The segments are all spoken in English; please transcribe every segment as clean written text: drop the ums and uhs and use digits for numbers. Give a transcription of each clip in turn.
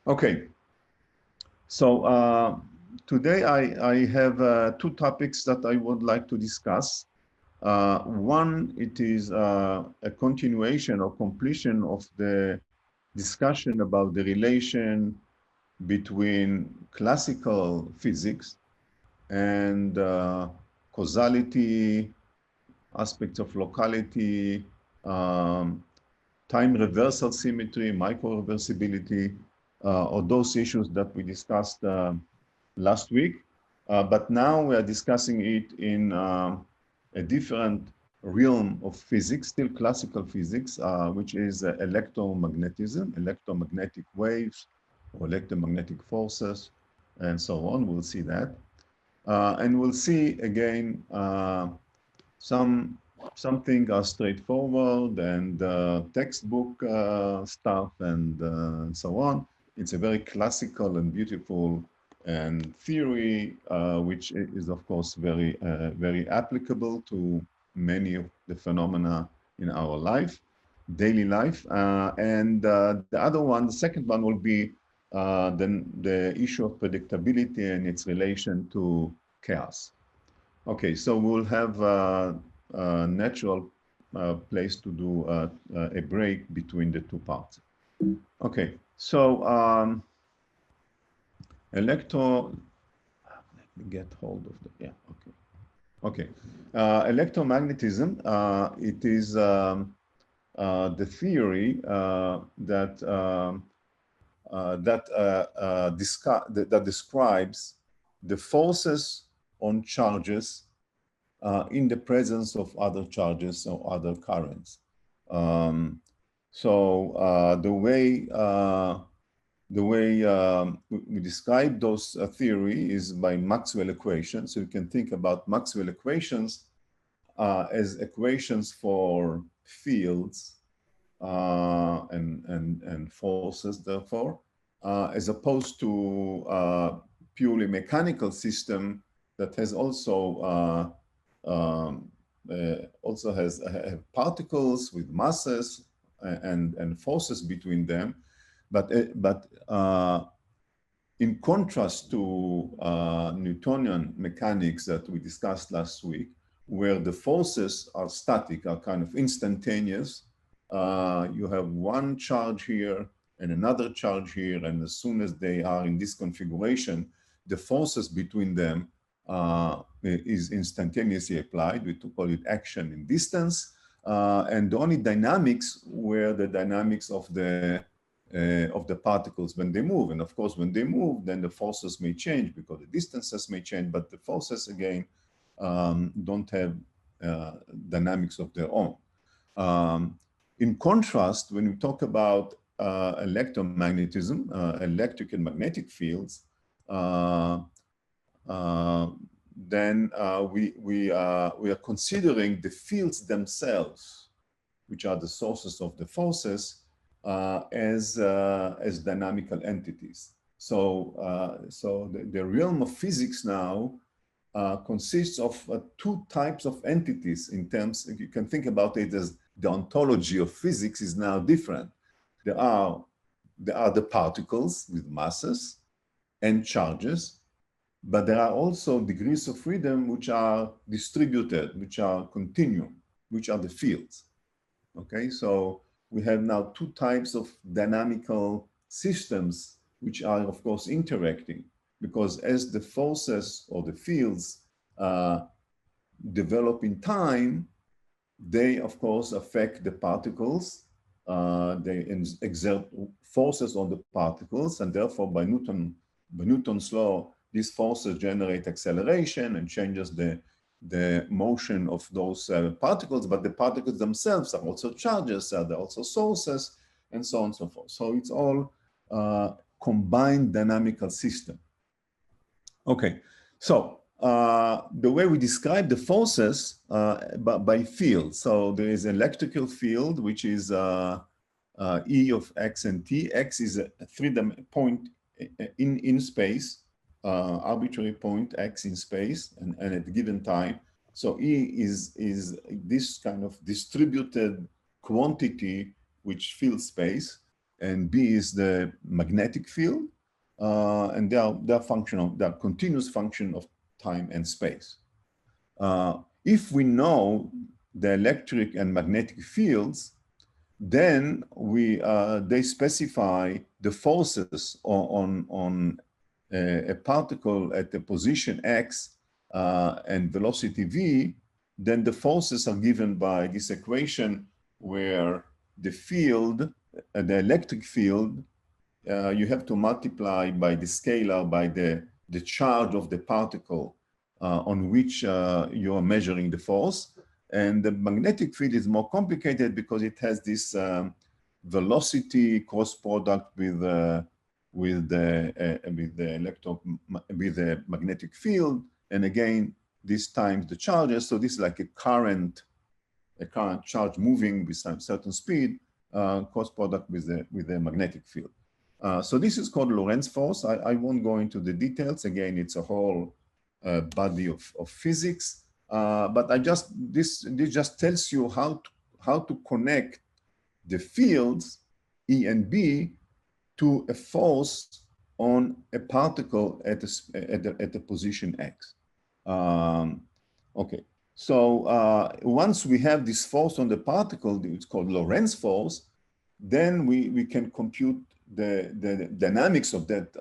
Okay, so today I have two topics that I would like to discuss. One, it is a continuation or completion of the discussion about the relation between classical physics and causality, aspects of locality, um, time reversal symmetry, micro-reversibility, or those issues that we discussed last week. But now we are discussing it in a different realm of physics, still classical physics, which is electromagnetism, electromagnetic waves, or electromagnetic forces, and so on. We'll see that. And we'll see again some something straightforward and textbook stuff and so on. It's a very classical and beautiful and theory, which is of course very applicable to many of the phenomena in our life, daily life. And the other one, the second one, will be then the issue of predictability and its relation to chaos. Okay, so we'll have a natural place to do a break between the two parts. Okay, so electro, let me get hold of the, yeah, okay. Okay, electromagnetism, it is the theory that describes the forces on charges in the presence of other charges or other currents. So the way we describe those theory is by Maxwell equations. So you can think about Maxwell equations as equations for fields and forces, therefore, as opposed to purely mechanical system that has also has particles with masses and forces between them, but in contrast to Newtonian mechanics that we discussed last week, where the forces are static, are kind of instantaneous. You have one charge here and another charge here, and as soon as they are in this configuration, the forces between them is instantaneously applied. We call it action in distance. And the only dynamics were the dynamics of the particles when they move. And of course, when they move, then the forces may change because the distances may change, but the forces, again, don't have dynamics of their own. In contrast, when we talk about electromagnetism, electric and magnetic fields, then we are considering the fields themselves, which are the sources of the forces, as dynamical entities. So, the realm of physics now consists of two types of entities. In terms, you can think about it as the ontology of physics is now different. There are the particles with masses and charges, but there are also degrees of freedom which are distributed, which are continuum, which are the fields. Okay, so we have now two types of dynamical systems which are, of course, interacting, because as the forces or the fields develop in time, they, of course, affect the particles. They exert forces on the particles, and therefore, by Newton's law, these forces generate acceleration and changes the motion of those particles, but the particles themselves are also charges, they're also sources, and so on and so forth. So it's all combined dynamical system. Okay, so the way we describe the forces by field. So there is electrical field, which is E of x and t. X is a point in space, arbitrary point x in space and at a given time. So E is this kind of distributed quantity which fills space. and B is the magnetic field, and they are continuous function of time and space. If we know the electric and magnetic fields, then they specify the forces on a particle at the position x and velocity v. Then the forces are given by this equation where the field, the electric field, you have to multiply by the scalar by the charge of the particle on which you are measuring the force. And the magnetic field is more complicated because it has this velocity cross product with the magnetic field, and again this times the charges. So this is like a current charge moving with some certain speed, cross product with the magnetic field. So this is called Lorentz force. I won't go into the details. Again, it's a whole body of physics. But this just tells you how to connect the fields E and B to a force on a particle at the position X. Okay, so once we have this force on the particle, it's called Lorentz force, then we can compute the dynamics of that,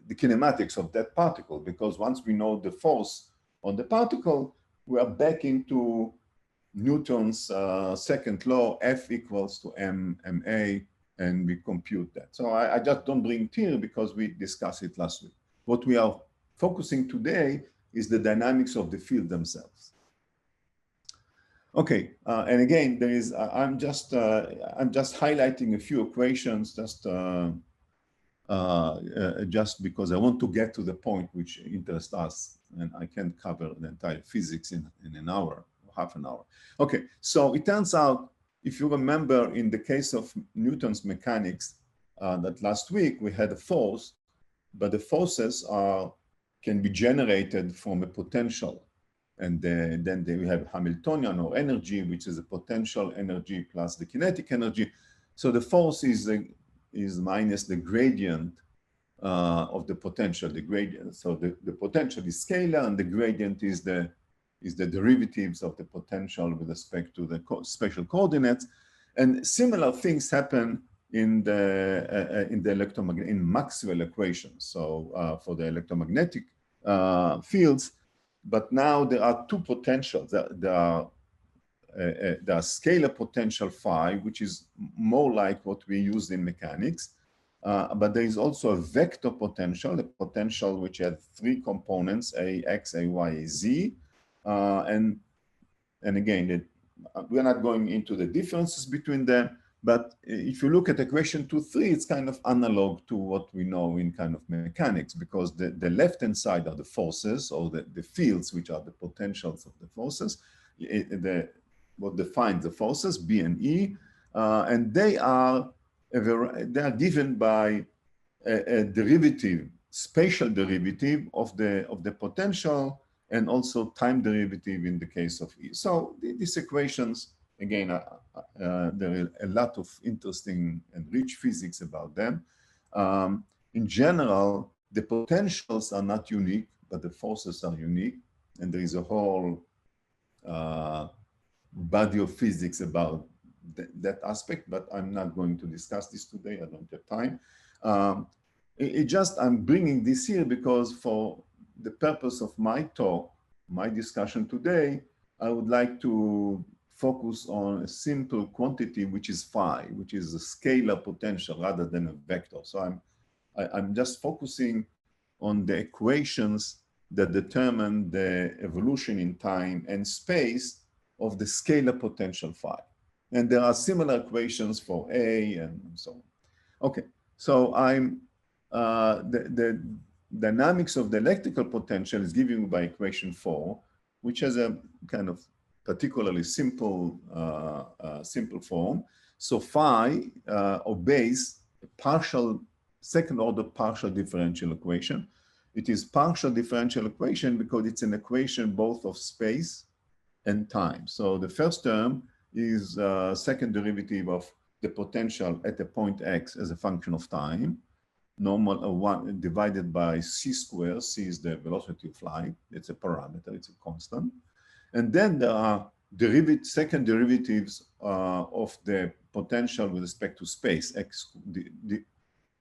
the kinematics of that particle, because once we know the force on the particle, we are back into Newton's second law, F equals to ma, and we compute that. So I just don't bring it here because we discussed it last week. What we are focusing today is the dynamics of the field themselves. Okay, and again, there is I'm just highlighting a few equations just because I want to get to the point which interests us, and I can't cover the entire physics in an hour, half an hour. Okay, so it turns out, if you remember, in the case of Newton's mechanics, that last week we had a force, but the forces can be generated from a potential. And then we have Hamiltonian or energy, which is a potential energy plus the kinetic energy. So the force is minus the gradient of the potential, the gradient. So the potential is scalar, and the gradient is the derivatives of the potential with respect to the spatial coordinates. And similar things happen in Maxwell equations. So for the electromagnetic fields. But now there are two potentials. There are scalar potential phi, which is more like what we use in mechanics. But there is also a vector potential, a potential which has three components, a, x, a, y, a, z. And again, we're not going into the differences between them. But if you look at equation 2-3, it's kind of analog to what we know in kind of mechanics, because the left-hand side are the forces, or the fields, which are the potentials of the forces, what defines the forces, B and E, and they are given by a derivative, spatial derivative of the potential, and also time derivative in the case of E. So these equations, again, there is a lot of interesting and rich physics about them. In general, the potentials are not unique, but the forces are unique. And there is a whole body of physics about that aspect, but I'm not going to discuss this today. I don't have time. I'm bringing this here because for the purpose of my talk, my discussion today, I would like to focus on a simple quantity, which is phi, which is a scalar potential rather than a vector. So I'm just focusing on the equations that determine the evolution in time and space of the scalar potential phi. And there are similar equations for A and so on. Okay, so the dynamics of the electrical potential is given by equation 4, which has a kind of particularly simple form. So phi obeys a second-order partial differential equation. It is partial differential equation because it's an equation both of space and time. So the first term is second derivative of the potential at a point x as a function of time, normal 1 divided by c squared. C is the velocity of light. It's a parameter, it's a constant. And then there are second derivatives of the potential with respect to space. X, the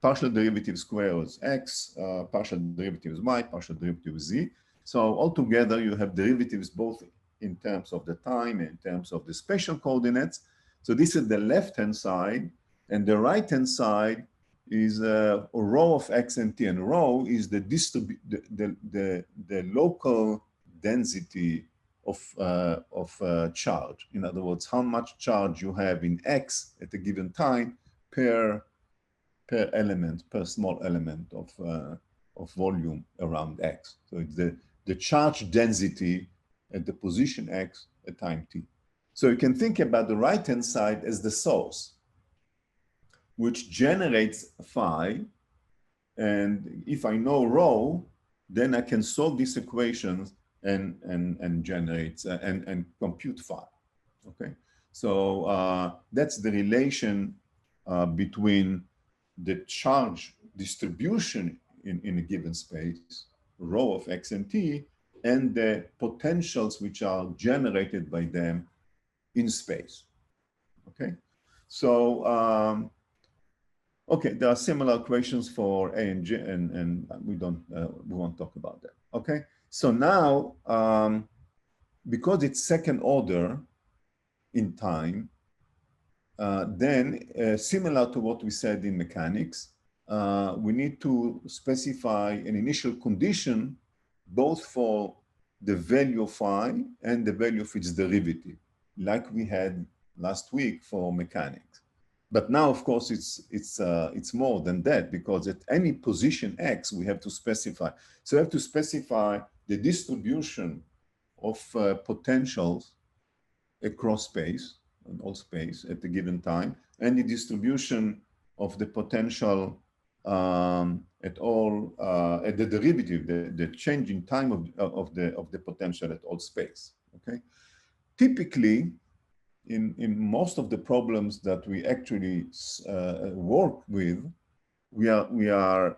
partial derivative square is x, partial derivative is y, partial derivative is z. So altogether, you have derivatives both in terms of the time and in terms of the spatial coordinates. So this is the left-hand side, and the right-hand side is a rho of x and t, and rho is the local density of charge. In other words, how much charge you have in x at a given time per element, per small element of volume around x. So it's the charge density at the position x at time t. So you can think about the right-hand side as the source, which generates phi. And if I know rho, then I can solve these equations and generate and compute phi. Okay, so that's the relation between the charge distribution in a given space, rho of x and t, and the potentials which are generated by them in space. Okay, so okay, there are similar equations for A and J, and we won't talk about that. Okay, so now because it's second order in time, then similar to what we said in mechanics, we need to specify an initial condition both for the value of phi and the value of its derivative, like we had last week for mechanics. But now, of course, it's more than that, because at any position x, we have to specify. So we have to specify the distribution of potentials across space, and all space at a given time, and the distribution of the potential at the derivative, the change in time of the potential at all space. Okay, typically, in most of the problems that we actually work with, we are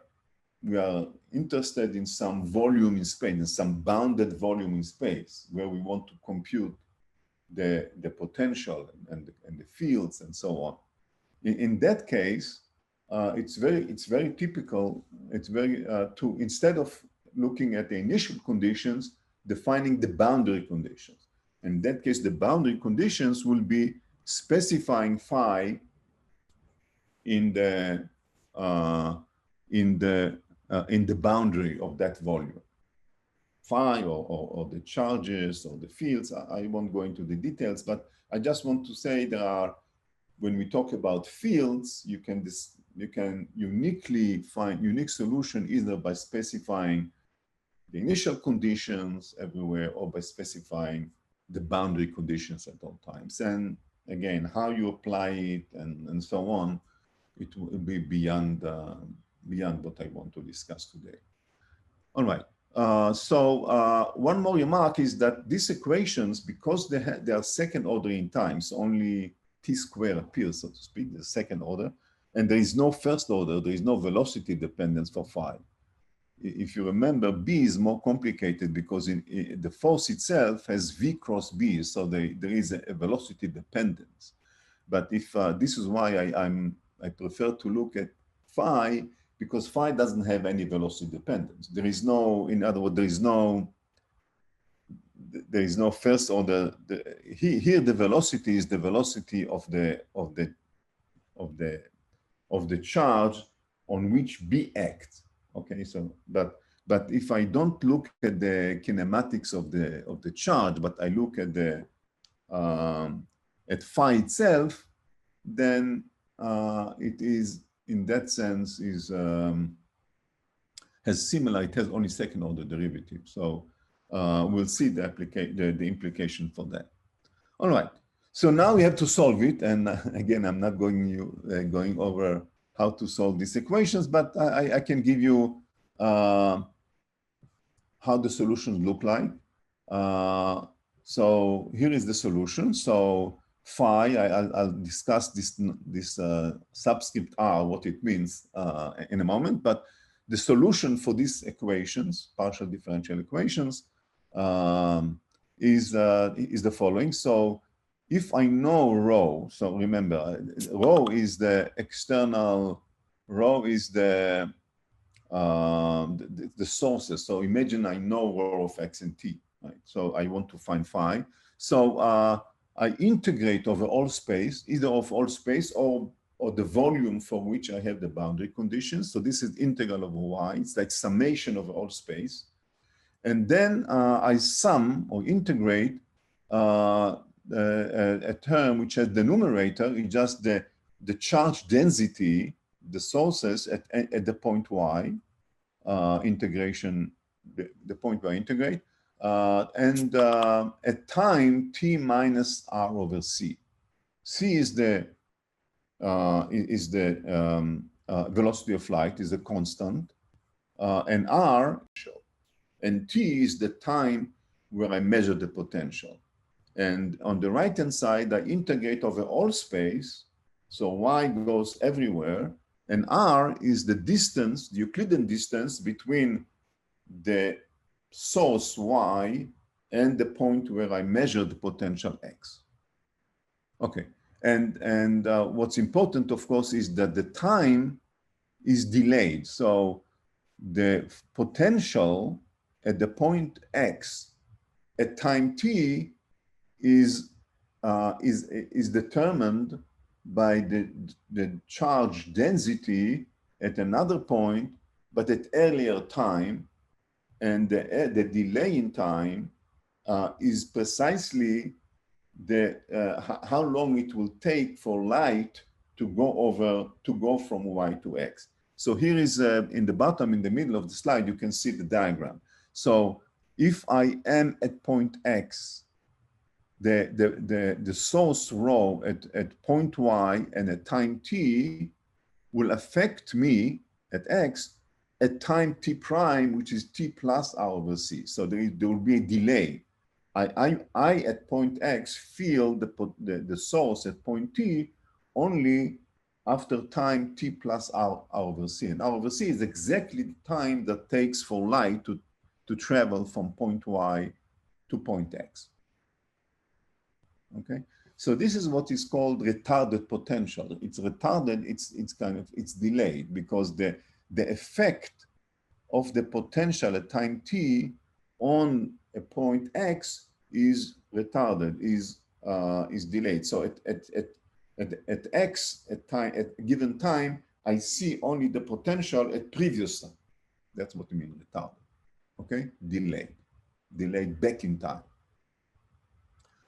interested in some volume in space, in some bounded volume in space, where we want to compute the potential and the fields and so on. In that case, it's very typical. It's very to, instead of looking at the initial conditions, defining the boundary conditions. In that case, the boundary conditions will be specifying phi in the boundary of that volume. Phi or the charges or the fields. I won't go into the details, but I just want to say there are, when we talk about fields, you can uniquely find unique solution either by specifying the initial conditions everywhere or by specifying the boundary conditions at all times. And again, how you apply it and so on, it will be beyond what I want to discuss today. All right. So one more remark is that these equations, because they are second order in time, so only t squared appears, so to speak, the second order, and there is no first order, there is no velocity dependence for phi. If you remember, B is more complicated because the force itself has V cross B, so there is a velocity dependence. But if this is why I prefer to look at phi, because phi doesn't have any velocity dependence. There is no, in other words, there is no first order. Here the velocity is the velocity of the charge on which B acts. Okay, so but if I don't look at the kinematics of the charge, but I look at the at phi itself, then it is, in that sense, is has similar. It has only second order derivative. So we'll see the implication for that. All right. So now we have to solve it, and again, I'm not going over how to solve these equations, but I can give you how the solutions look like. So here is the solution. So phi. I'll discuss this subscript r, what it means in a moment. But the solution for these equations, partial differential equations, is the following. So if I know rho, so remember, rho is the external, rho is the sources. So imagine I know rho of x and t, right? So I want to find phi. So I integrate over all space, either of all space or the volume for which I have the boundary conditions. So this is integral over y. It's like summation over all space. And then I sum or integrate a term which has the numerator is just the charge density, the sources at the point y, integration, the point where I integrate, and at time t minus r over c. C is the velocity of light, is a constant, and r, and t is the time where I measure the potential. And on the right-hand side, I integrate over all space, so y goes everywhere, and r is the distance, the Euclidean distance between the source y and the point where I measure the potential x. Okay, and what's important, of course, is that the time is delayed. So the potential at the point x at time t is determined by the charge density at another point, but at earlier time, and the delay in time is precisely how long it will take for light to go from y to x. So here is in the bottom, in the middle of the slide, you can see the diagram. So if I am at point x, the source rho at point y and at time t will affect me at x at time t prime, which is t plus r over c. So there will be a delay. I at point x feel the source at point t only after time t plus r over c. And r over c is exactly the time that takes for light to travel from point y to point x. Okay, so this is what is called retarded potential. It's retarded, it's delayed because the effect of the potential at time t on a point x is retarded, is delayed. So at x, at a given time, I see only the potential at previous time. That's what I mean, retarded. Okay, delayed back in time.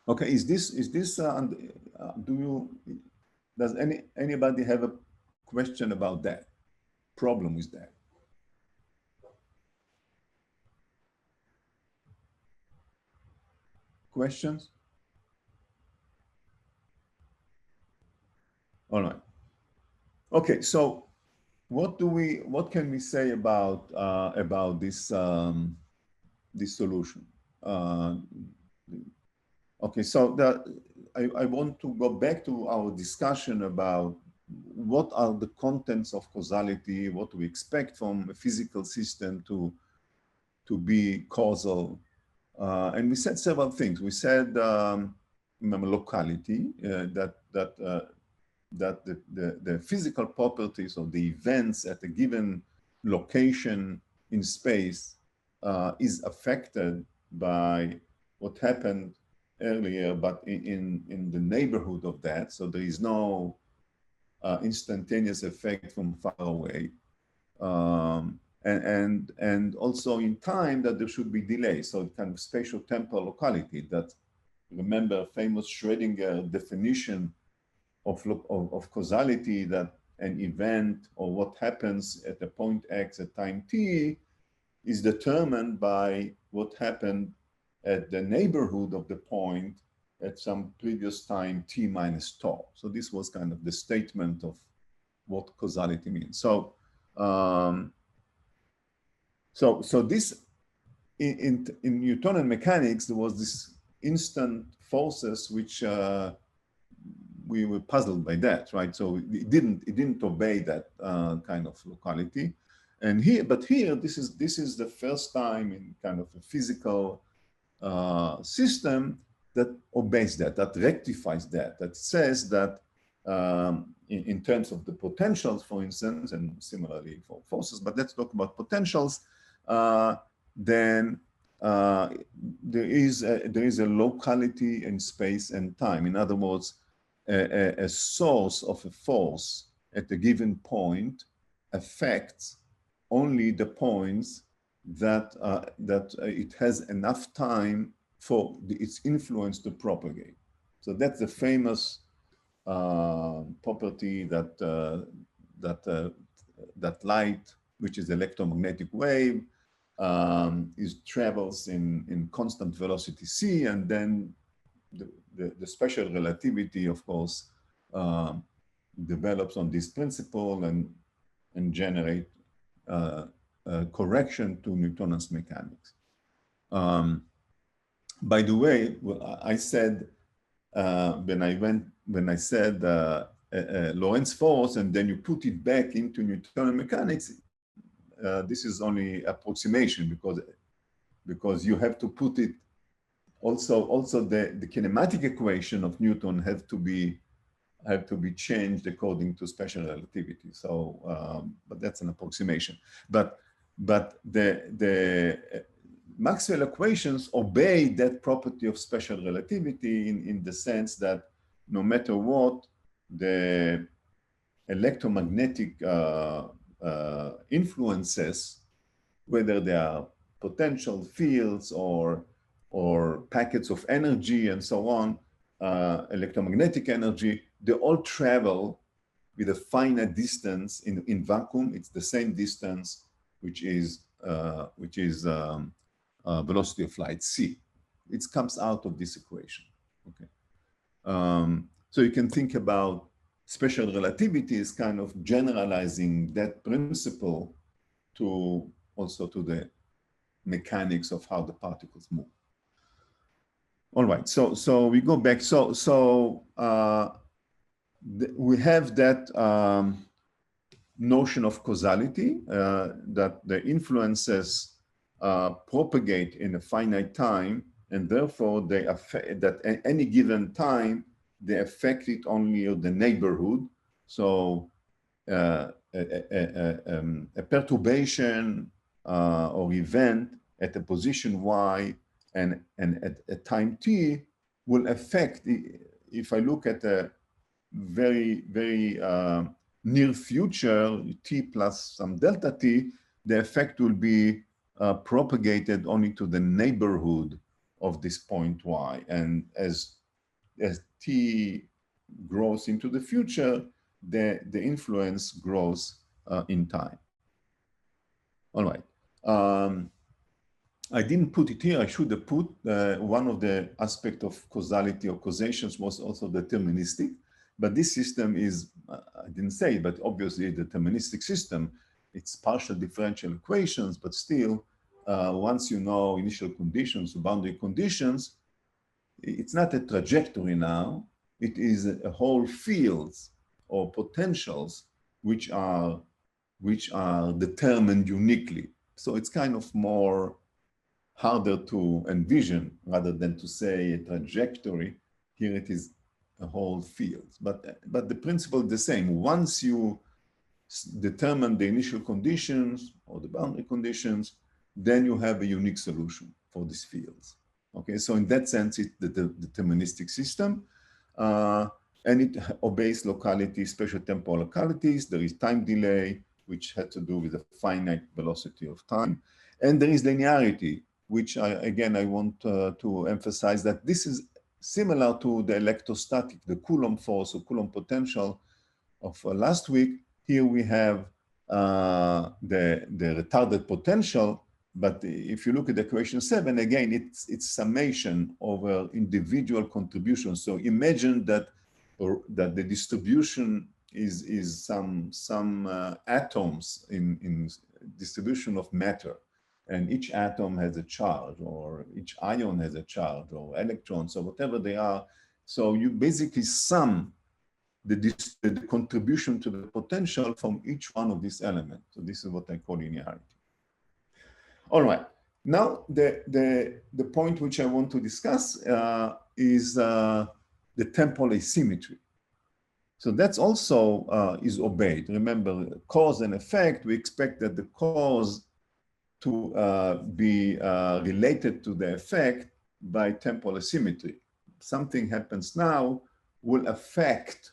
Okay, does anybody have a question about that? Problem with that? Questions? All right. Okay, so what can we say about this this solution? Okay, so I want to go back to our discussion about what are the contents of causality, what we expect from a physical system to be causal. And we said several things. We said locality, that the physical properties of the events at a given location in space is affected by what happened earlier, but in the neighborhood of that. So there is no instantaneous effect from far away. And also in time that there should be delay. So kind of spatial temporal locality that, remember, famous Schrödinger definition of causality, that an event or what happens at a point x at time t is determined by what happened at the neighborhood of the point at some previous time t minus tau. So this was kind of the statement of what causality means. So so this in Newtonian mechanics, there was this instant forces which we were puzzled by that, right? So it didn't obey that kind of locality. And but here, this is the first time in kind of a physical system that obeys that rectifies that says that in terms of the potentials, for instance, and similarly for forces, but let's talk about potentials, then there is a locality in space and time. In other words, a source of a force at a given point affects only the points that it has enough time for its influence to propagate. So that's the famous property that light, which is electromagnetic wave, travels in constant velocity c, and then the special relativity, of course, develops on this principle and generate correction to Newtonian mechanics. By the way, I said when I said Lorentz force, and then you put it back into Newtonian mechanics, this is only approximation because you have to put it also the kinematic equation of Newton have to be changed according to special relativity. So, but that's an approximation. But the Maxwell equations obey that property of special relativity in the sense that no matter what, the electromagnetic influences, whether they are potential fields or packets of energy and so on, electromagnetic energy, they all travel with a finite distance in vacuum. It's the same distance, which is velocity of light c. It comes out of this equation. Okay, so you can think about special relativity as kind of generalizing that principle to also to the mechanics of how the particles move. All right, so we go back. We have that notion of causality, that the influences propagate in a finite time, and therefore they affect that at any given time they affect it only in the neighborhood. So a perturbation or event at a position y and at a time t will affect, if I look at a very near future, t plus some delta t, the effect will be propagated only to the neighborhood of this point y. And as t grows into the future, the influence grows in time. All right. I didn't put it here. I should have put one of the aspects of causality or causations was also deterministic. But this system is, I didn't say, but obviously a deterministic system. It's partial differential equations, but still, once you know initial conditions, boundary conditions, it's not a trajectory now. It is a whole fields or potentials which are determined uniquely. So it's kind of more harder to envision rather than to say a trajectory. Here it is a whole field, but the principle is the same. Once you determine the initial conditions or the boundary conditions, then you have a unique solution for these fields. Okay, so in that sense, it's the deterministic system, and it obeys locality, spatial temporal localities. There is time delay, which had to do with the finite velocity of time, and there is linearity, which I want to emphasize that this is similar to the electrostatic, the Coulomb force or Coulomb potential of last week. Here we have the retarded potential, but if you look at equation 7, again, it's summation over individual contributions. So imagine that the distribution is some atoms in distribution of matter. And each atom has a charge, or each ion has a charge, or electrons, or whatever they are. So you basically sum the contribution to the potential from each one of these elements. So this is what I call linearity. All right. Now, the point which I want to discuss is the temporal asymmetry. So that's also is obeyed. Remember, cause and effect, we expect that the cause to be related to the effect by temporal asymmetry. Something happens now will affect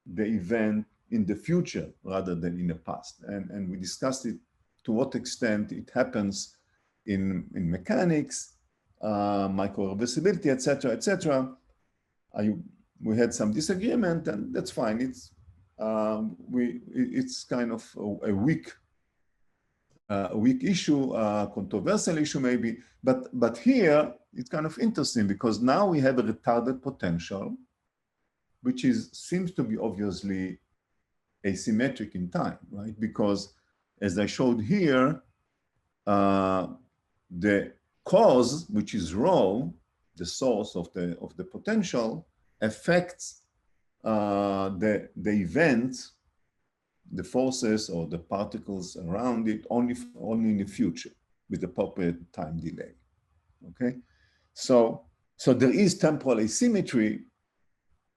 the event in the future rather than in the past. And we discussed it to what extent it happens in mechanics, micro-reversibility, et cetera. We had some disagreement, and that's fine. It's kind of a weak issue, controversial issue maybe, but here it's kind of interesting because now we have a retarded potential, which seems to be obviously asymmetric in time, right? Because as I showed here, the cause, which is rho, the source of the potential, affects the event, the forces or the particles around it only in the future with appropriate time delay. Okay, so there is temporal asymmetry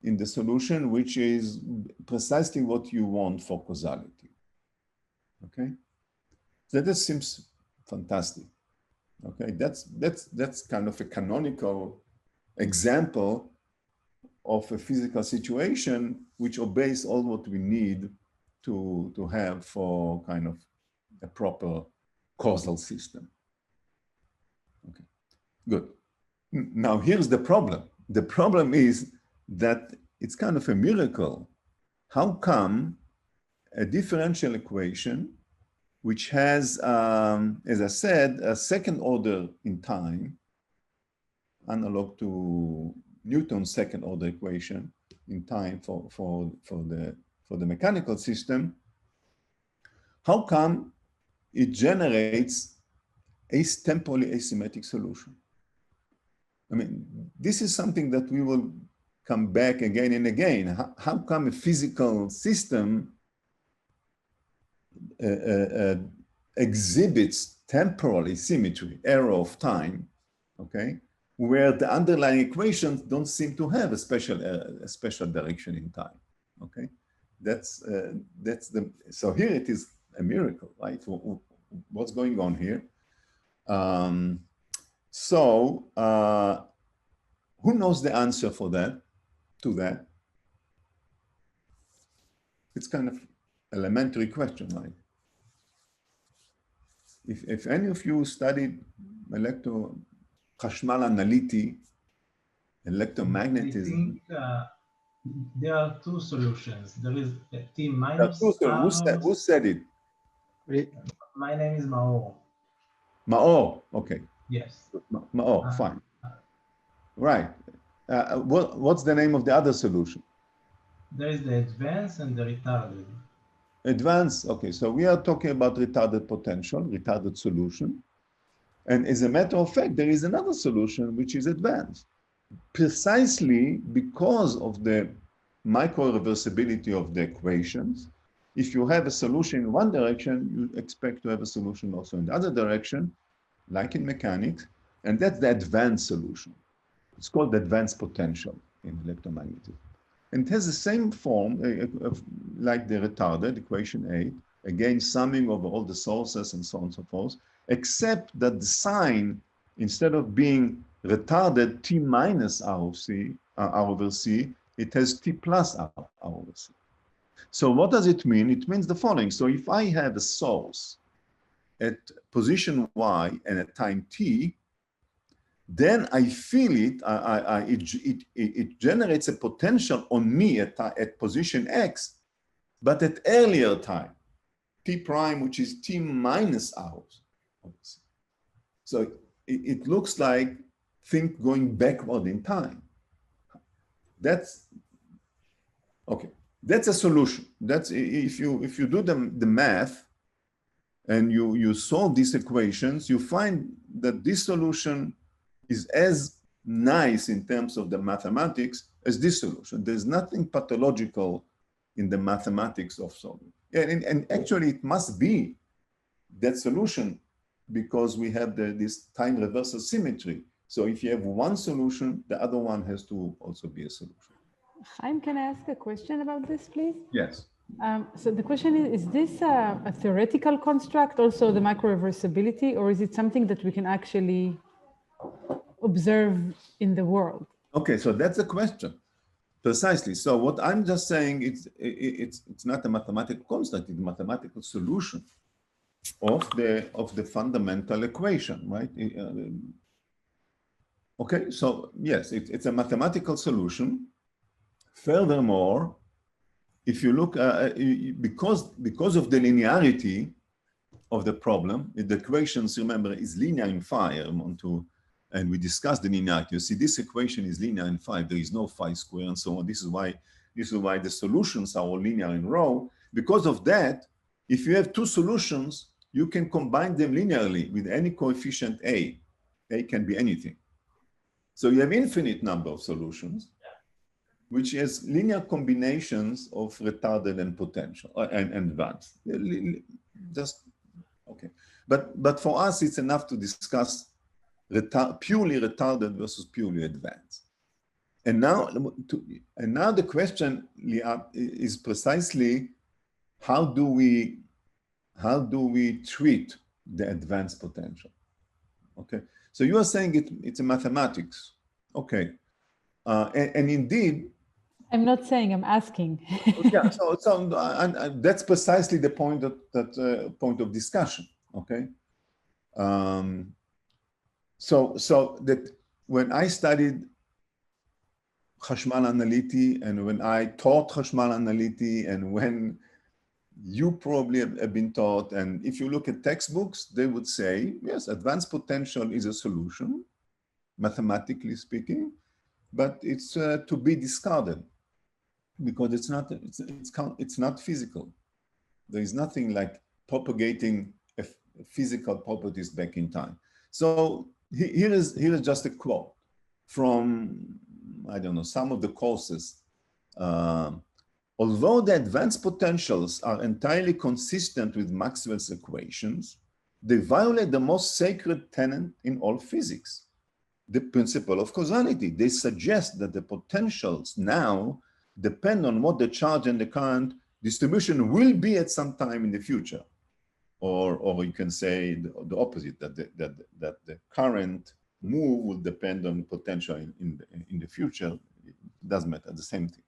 in the solution, which is precisely what you want for causality. Okay, so that seems fantastic. Okay, that's kind of a canonical example of a physical situation which obeys all what we need to have for kind of a proper causal system. Okay, good. Now here's the problem. The problem is that it's kind of a miracle. How come a differential equation which has, as I said, a second order in time, analog to Newton's second order equation in time for the mechanical system, how come it generates a temporally asymmetric solution? I mean, this is something that we will come back again and again. How come a physical system exhibits temporal asymmetry, error of time, okay, where the underlying equations don't seem to have a special direction in time, okay? So here it is a miracle, right? What's going on here? Who knows the answer to that? It's kind of elementary question, right? If any of you studied חשמל אנליטי, electromagnetism. I think there are two solutions. There is a T minus. Who said it? My name is Maor. Maor, okay. Yes. Maor, fine. Right. What's the name of the other solution? There is the advanced and the retarded. Advanced, okay. So we are talking about retarded potential, retarded solution. And as a matter of fact, there is another solution which is advanced, precisely because of the micro-reversibility of the equations. If you have a solution in one direction, you expect to have a solution also in the other direction, like in mechanics, and that's the advanced solution. It's called the advanced potential in electromagnetism. And it has the same form like the retarded, equation 8, again, summing over all the sources and so on and so forth, except that the sign, instead of being retarded T minus R over C, it has T plus R over C. So what does it mean? It means the following. So if I have a source at position Y and at time T, then I feel it, it generates a potential on me at position X, but at earlier time, T prime, which is T minus R. So it looks like things going backward in time. That's okay. That's a solution. That's if you do the math and you solve these equations, you find that this solution is as nice in terms of the mathematics as this solution. There's nothing pathological in the mathematics of solving. And actually it must be that solution because we have this time reversal symmetry. So if you have one solution, the other one has to also be a solution. Haim, can I ask a question about this, please? Yes. So the question is this a theoretical construct, also the microreversibility, or is it something that we can actually observe in the world? Okay, so that's the question. Precisely. So what I'm just saying, it's not a mathematical construct, it's a mathematical solution of the fundamental equation, right? Okay, so yes, it's a mathematical solution. Furthermore, if you look, because of the linearity of the problem, the equations, remember, is linear in phi, and we discussed the linearity. You see, this equation is linear in phi. There is no phi square and so on. This is why the solutions are all linear in rho. Because of that, if you have two solutions, you can combine them linearly with any coefficient A. A can be anything. So you have infinite number of solutions, which is linear combinations of retarded and potential and advanced. Just okay. But for us, it's enough to discuss purely retarded versus purely advanced. And now the question, Liat, is precisely how do we treat the advanced potential? Okay, so you are saying it's a mathematics. Okay, and indeed, I'm not saying, I'm asking. yeah, so that's precisely the point point of discussion. Okay. So that when I studied Chashmal Analiti and when I taught Chashmal Analiti and when you probably have been taught, and if you look at textbooks, they would say, yes, advanced potential is a solution, mathematically speaking, but it's to be discarded because it's not physical. There is nothing like propagating physical properties back in time. So here is just a quote from, I don't know, some of the courses. Although the advanced potentials are entirely consistent with Maxwell's equations, they violate the most sacred tenet in all physics, the principle of causality. They suggest that the potentials now depend on what the charge and the current distribution will be at some time in the future. Or you can say the opposite, that the current move will depend on potential in the future. It doesn't matter, the same thing.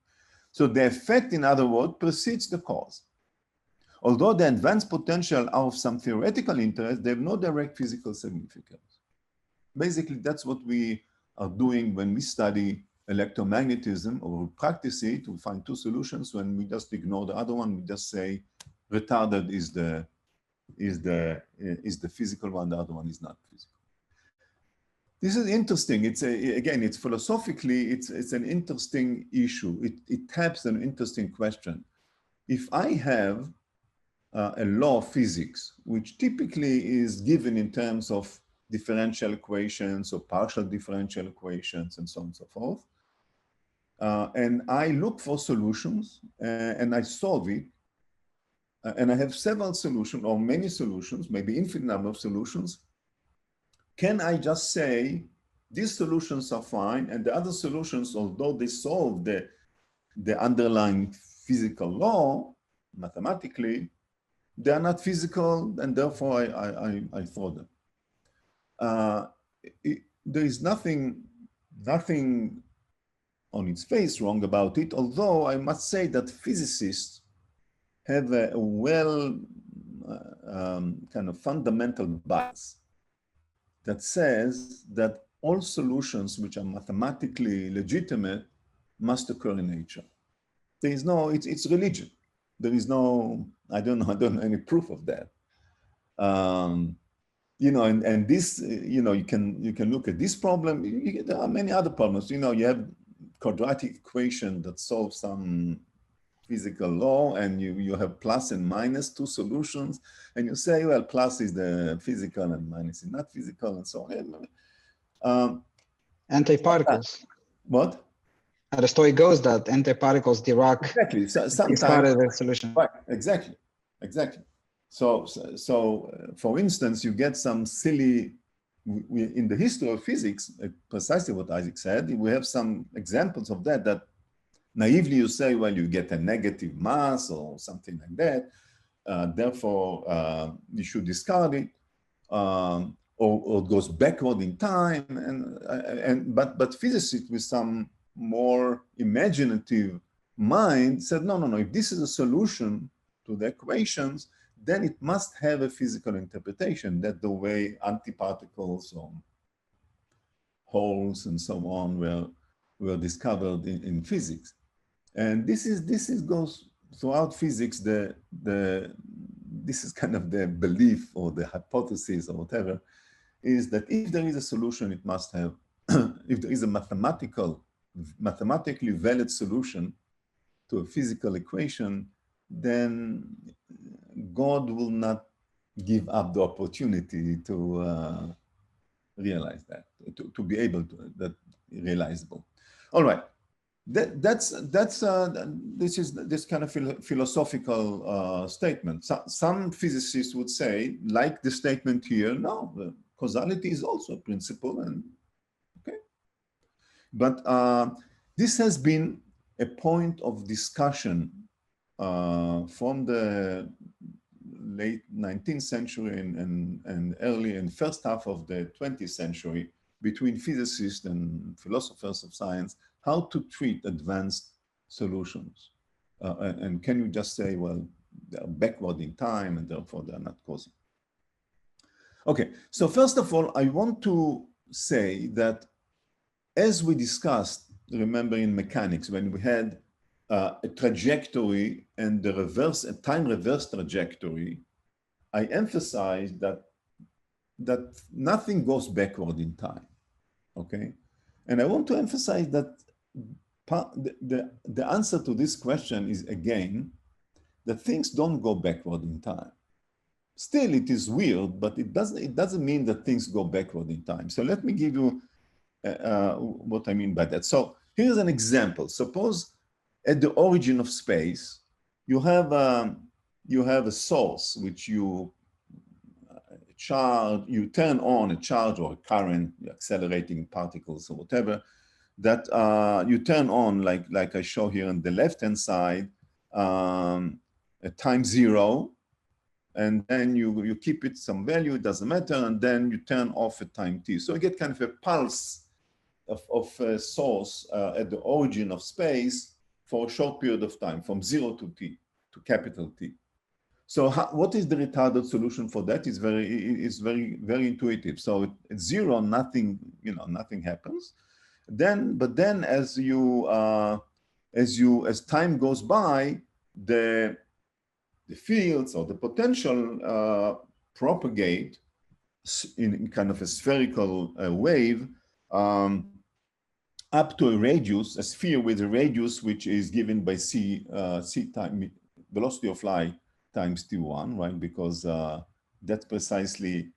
So the effect, in other words, precedes the cause. Although the advanced potential are of some theoretical interest, they have no direct physical significance. Basically, that's what we are doing when we study electromagnetism, or we practice it to find two solutions. When we just ignore the other one, we just say retarded is the physical one, the other one is not physical. This is interesting. It's philosophically, it's an interesting issue. It taps an interesting question. If I have a law of physics, which typically is given in terms of differential equations or partial differential equations and so on and so forth, and I look for solutions and I solve it, and I have several solutions or many solutions, maybe infinite number of solutions, can I just say these solutions are fine and the other solutions, although they solve the underlying physical law mathematically, they are not physical and therefore I throw them. There is nothing on its face wrong about it, although I must say that physicists have a kind of fundamental bias that says that all solutions which are mathematically legitimate must occur in nature. There is no, it's religion. There is no, I don't know any proof of that. You know, and this, you know, you can look at this problem. There are many other problems. You know, you have quadratic equation that solves some physical law, and you have plus and minus two solutions, and you say, well, plus is the physical and minus is not physical, and so on. Antiparticles. What? The story goes that antiparticles, Dirac, Exactly. So is sometimes, part of the solution. right, exactly. So, for instance, you get some silly, in the history of physics, precisely what Isaac said, we have some examples of that naively you say, well, you get a negative mass or something like that, therefore you should discard it, or it goes backward in time, but physicists with some more imaginative mind said, no, if this is a solution to the equations, then it must have a physical interpretation. That the way antiparticles or holes and so on were discovered in physics. And this goes throughout physics. This is kind of the belief or the hypothesis or whatever, is that if there is a solution, it must have, if there is a mathematically valid solution to a physical equation, then God will not give up the opportunity to realize that, to be able to, that realizable. All right. This is this kind of philosophical statement. Some physicists would say, like the statement here, no, causality is also a principle, and okay. But this has been a point of discussion from the late 19th century and early and first half of the 20th century between physicists and philosophers of science, how to treat advanced solutions. And can you just say, well, they're backward in time and therefore they're not causal. Okay, so first of all, I want to say that as we discussed, remember in mechanics, when we had a trajectory and the reverse, a time reverse trajectory, I emphasized that nothing goes backward in time, okay? And I want to emphasize that the answer to this question is, again, that things don't go backward in time. Still, it is weird, but it doesn't mean that things go backward in time. So let me give you what I mean by that. So here's an example. Suppose at the origin of space, you have a source which you turn on a charge or a current, accelerating particles or whatever, that you turn on, like I show here on the left-hand side, at time 0, and then you keep it some value, it doesn't matter, and then you turn off at time t. So you get kind of a pulse of a source at the origin of space for a short period of time, from 0 to t, to capital T. So what is the retarded solution for that? It's very intuitive. So at 0, nothing happens. But then as time goes by, the fields or the potential propagate in kind of a spherical wave up to a radius, a sphere with a radius which is given by c time velocity of light times t1, right? Because that's precisely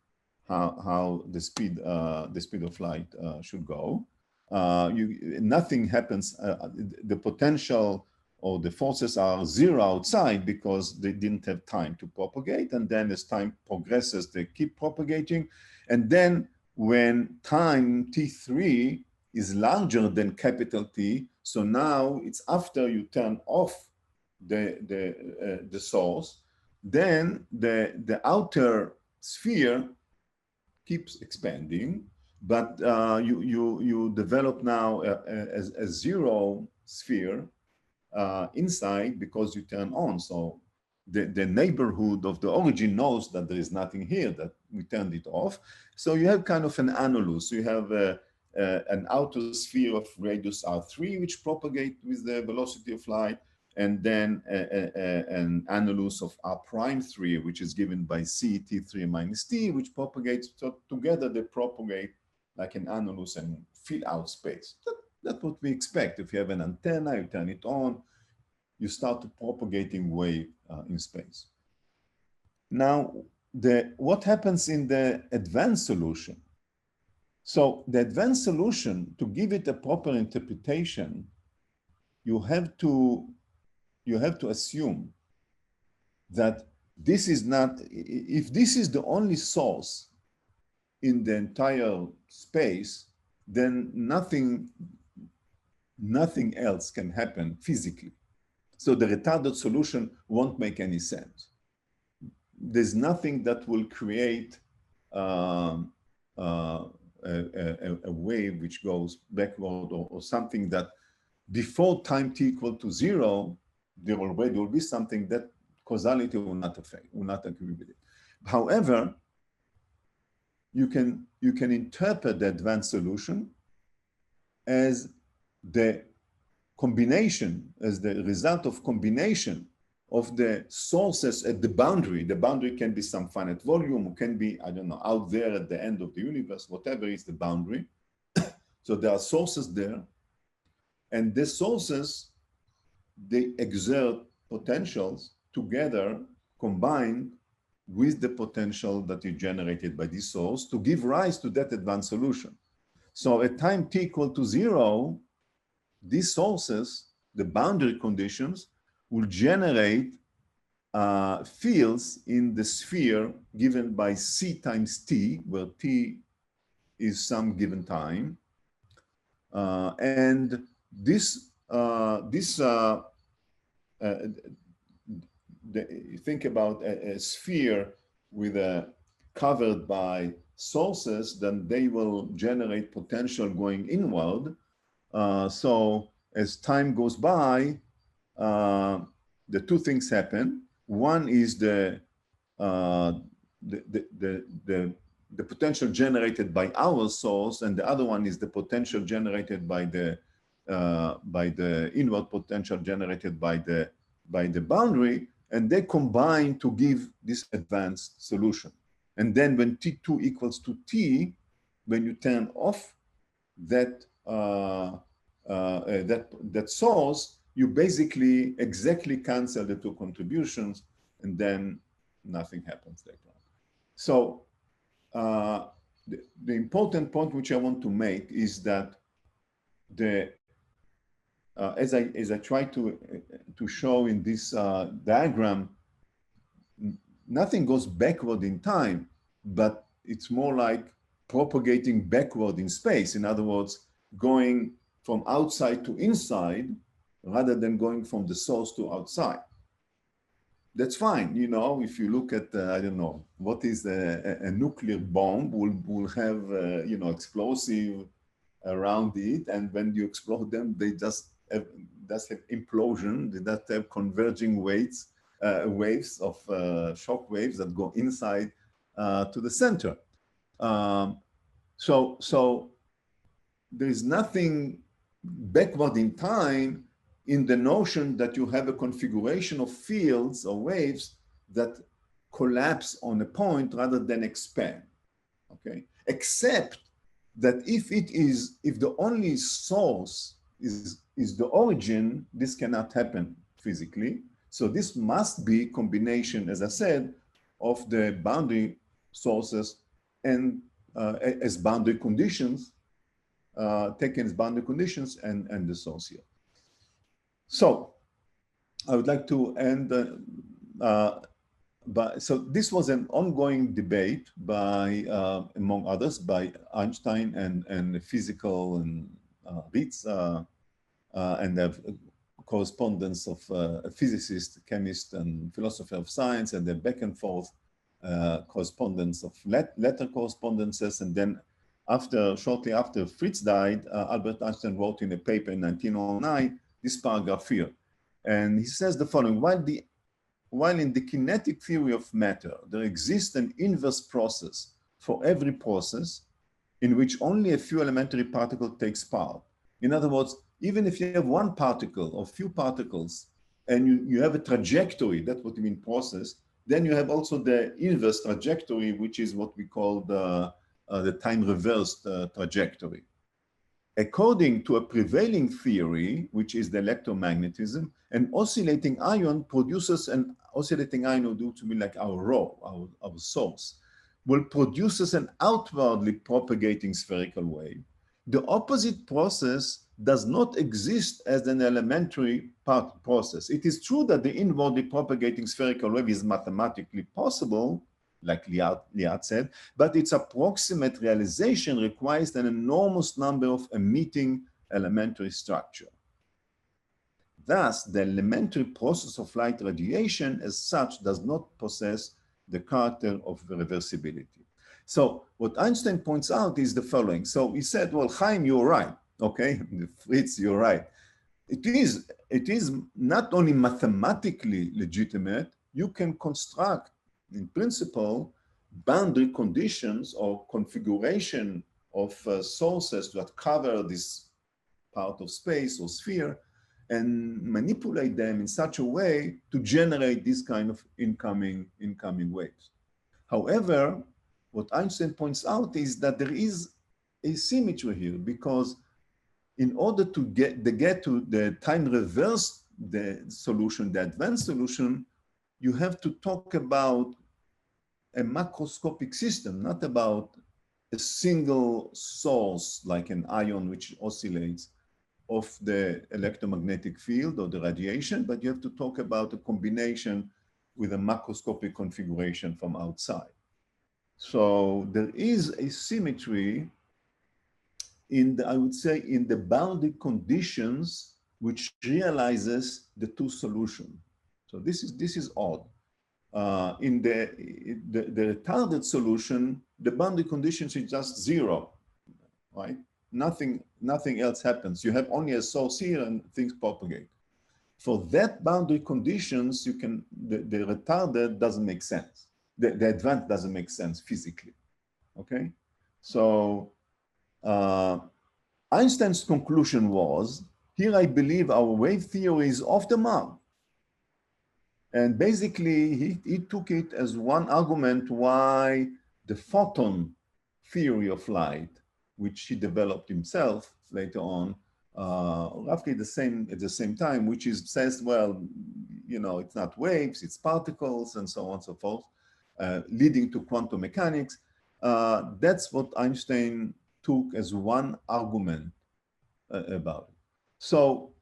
how the speed of light should go. Nothing happens. The potential or the forces are 0 outside because they didn't have time to propagate. And then as time progresses, they keep propagating. And then when time t3 is larger than capital T, so now it's after you turn off the source, then the outer sphere keeps expanding, but you develop now a 0 sphere inside because you turn on. So the neighborhood of the origin knows that there is nothing here, that we turned it off. So you have kind of an annulus. You have an outer sphere of radius r3, which propagate with the velocity of light, and then an annulus of r prime 3, which is given by c t3 minus t, which propagates. So together they propagate like an annulus and fill out space. That's what we expect. If you have an antenna, you turn it on, you start propagating wave in space. Now, what happens in the advanced solution? So the advanced solution, to give it a proper interpretation, you have to assume that this is not, if this is the only source in the entire space, then nothing else can happen physically. So the retarded solution won't make any sense. There's nothing that will create a wave which goes backward, or something that before time t equal to 0, there already will be something that causality will not affect, will not agree with it. However, you can interpret the advanced solution as the combination, as the result of combination of the sources at the boundary. The boundary can be some finite volume, or can be, I don't know, out there at the end of the universe, whatever is the boundary. So there are sources there, and these sources, they exert potentials together, combined with the potential that is generated by this source to give rise to that advanced solution. So at time t equal to 0, these sources, the boundary conditions, will generate fields in the sphere given by c times t, where t is some given time. And think about a sphere with covered by sources, then they will generate potential going inward. So as time goes by, the two things happen. One is the potential generated by our source, and the other one is the potential generated by the inward potential generated by the boundary, and they combine to give this advanced solution. And then when T2 equals to T, when you turn off that that source, you basically exactly cancel the two contributions, and then nothing happens later on. So the important point which I want to make is that as I try to show in this diagram, nothing goes backward in time, but it's more like propagating backward in space. In other words, going from outside to inside rather than going from the source to outside. That's fine. You know, if you look at, I don't know, what is a nuclear bomb, will have, you know, explosive around it. And when you explode them, they just have implosion. They just have converging waves of shock waves that go inside to the center. So there is nothing backward in time in the notion that you have a configuration of fields or waves that collapse on a point rather than expand, okay? Except that if the only source is the origin, this cannot happen physically. So this must be combination, as I said, of the boundary sources and as boundary conditions, taken as boundary conditions and the source here. So I would like to end, so this was an ongoing debate by, among others, by Einstein and physical and Ritz, and the correspondence of a physicist, chemist, and philosopher of science, and the back and forth correspondence of letter correspondences. And then shortly after Fritz died, Albert Einstein wrote in a paper in 1909, this paragraph here. And he says the following: while in the kinetic theory of matter, there exists an inverse process for every process in which only a few elementary particles takes part. In other words, even if you have one particle or few particles and you have a trajectory, that's what we mean process, then you have also the inverse trajectory, which is what we call the time reversed trajectory. According to a prevailing theory, which is the electromagnetism, an oscillating ion produces an oscillating ion due to be like our raw, our source, will produce an outwardly propagating spherical wave. The opposite process does not exist as an elementary process. It is true that the inwardly propagating spherical wave is mathematically possible, like Liat said, but its approximate realization requires an enormous number of emitting elementary structure. Thus, the elementary process of light radiation as such does not possess the character of reversibility. So what Einstein points out is the following. So he said, well, Haim, you're right. Okay, Fritz, you're right. It is not only mathematically legitimate, you can construct, in principle, boundary conditions or configuration of sources that cover this part of space or sphere and manipulate them in such a way to generate this kind of incoming waves. However, what Einstein points out is that there is asymmetry here, because in order to get to the time reverse the solution, the advanced solution, you have to talk about a macroscopic system, not about a single source like an ion which oscillates of the electromagnetic field or the radiation, but you have to talk about a combination with a macroscopic configuration from outside. So there is asymmetry in the, I would say, in the boundary conditions which realizes the two solutions. So this is odd. In the retarded solution, the boundary conditions is just zero, right? Nothing else happens. You have only a source here and things propagate. For that boundary conditions, you can, the retarded doesn't make sense. The advanced doesn't make sense physically, okay? So Einstein's conclusion was, here I believe our wave theory is off the mark. And basically, he took it as one argument why the photon theory of light, which he developed himself later on, roughly at the same time, which says, well, you know, it's not waves, it's particles, and so on and so forth, leading to quantum mechanics. That's what Einstein took as one argument about it. So,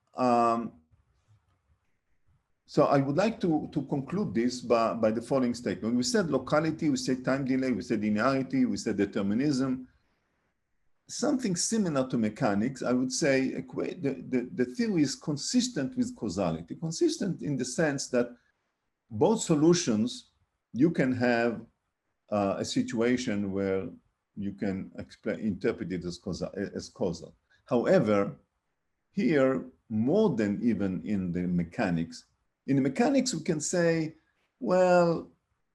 so I would like to conclude this by the following statement. We said locality, we said time delay, we said linearity, we said determinism. Something similar to mechanics, I would say the theory is consistent with causality. Consistent in the sense that both solutions, you can have a situation where you can interpret it as causal. However, here, more than even in the mechanics, in the mechanics, we can say, well,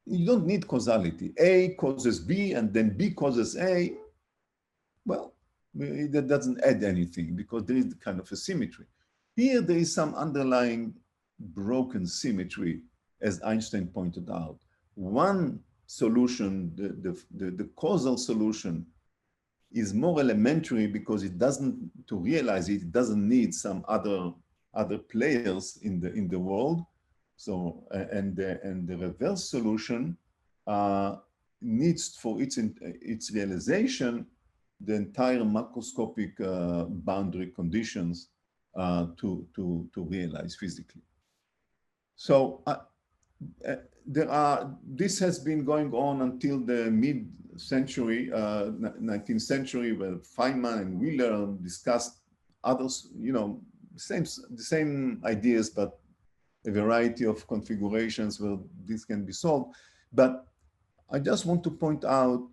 you don't need causality. A causes B and then B causes A. Well, that doesn't add anything because there is kind of a symmetry. Here, there is some underlying broken symmetry, as Einstein pointed out. One solution, the causal solution, is more elementary because it doesn't, to realize it, it doesn't need some other players in the world. So, and the reverse solution needs for its realization the entire macroscopic boundary conditions to realize physically. So this has been going on until the mid-century, 19th century, where Feynman and Wheeler discussed others, you know, the same ideas, but a variety of configurations where this can be solved. But I just want to point out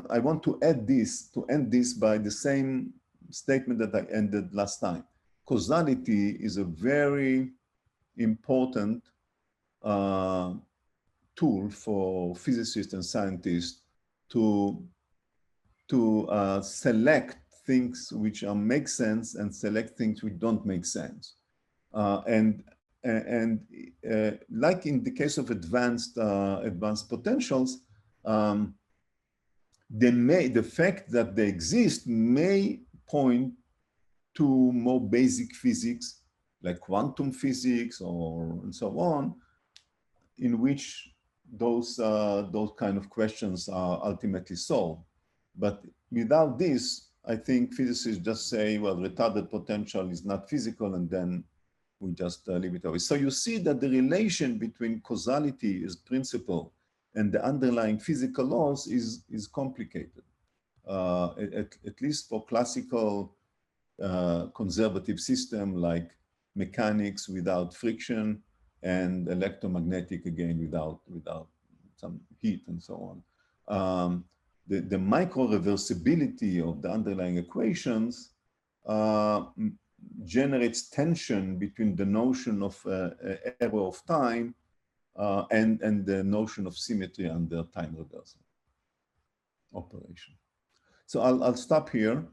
I want to end this by the same statement that I ended last time. Causality is a very important tool for physicists and scientists to select things which make sense and select things which don't make sense. And like in the case of advanced potentials, the fact that they exist may point to more basic physics, like quantum physics and so on, in which those kind of questions are ultimately solved. But without this, I think physicists just say, well, retarded potential is not physical, and then we just leave it away. So you see that the relation between causality as principle and the underlying physical laws is complicated, at least for classical conservative system like mechanics without friction and electromagnetic again without some heat and so on. The micro reversibility of the underlying equations generates tension between the notion of error of time and the notion of symmetry under time reversal operation. So I'll stop here.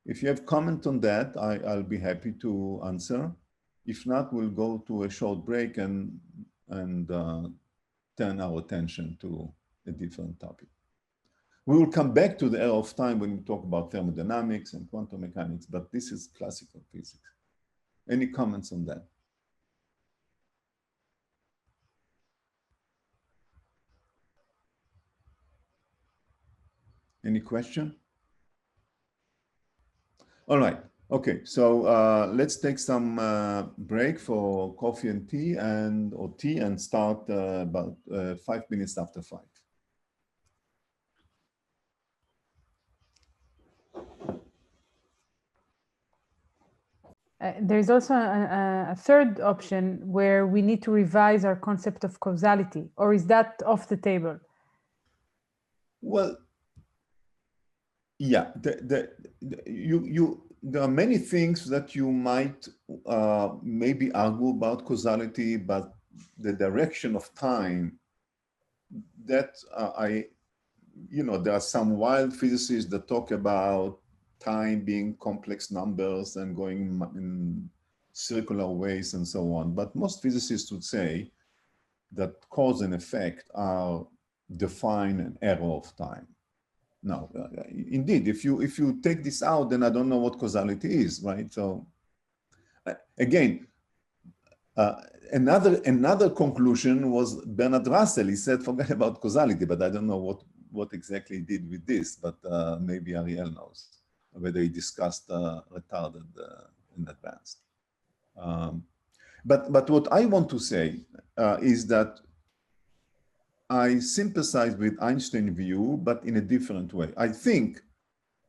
If you have comment on that, I'll be happy to answer. If not, we'll go to a short break and turn our attention to a different topic. We will come back to the error of time when we talk about thermodynamics and quantum mechanics, but this is classical physics. Any comments on that? Any question? All right. Okay. So let's take some break for coffee and tea or tea and start about 5 minutes after 5. There's also a third option where we need to revise our concept of causality, or is that off the table? Well, yeah, there are many things that you might maybe argue about causality, but the direction of time that there are some wild physicists that talk about time being complex numbers and going in circular ways and so on. But most physicists would say that cause and effect are define an error of time. Now, indeed, if you take this out, then I don't know what causality is, right? So again, another conclusion was Bernard Russell. He said, forget about causality, but I don't know what exactly he did with this, but maybe Ariel knows whether he discussed retarded in advance. But what I want to say is that I sympathize with Einstein's view, but in a different way. I think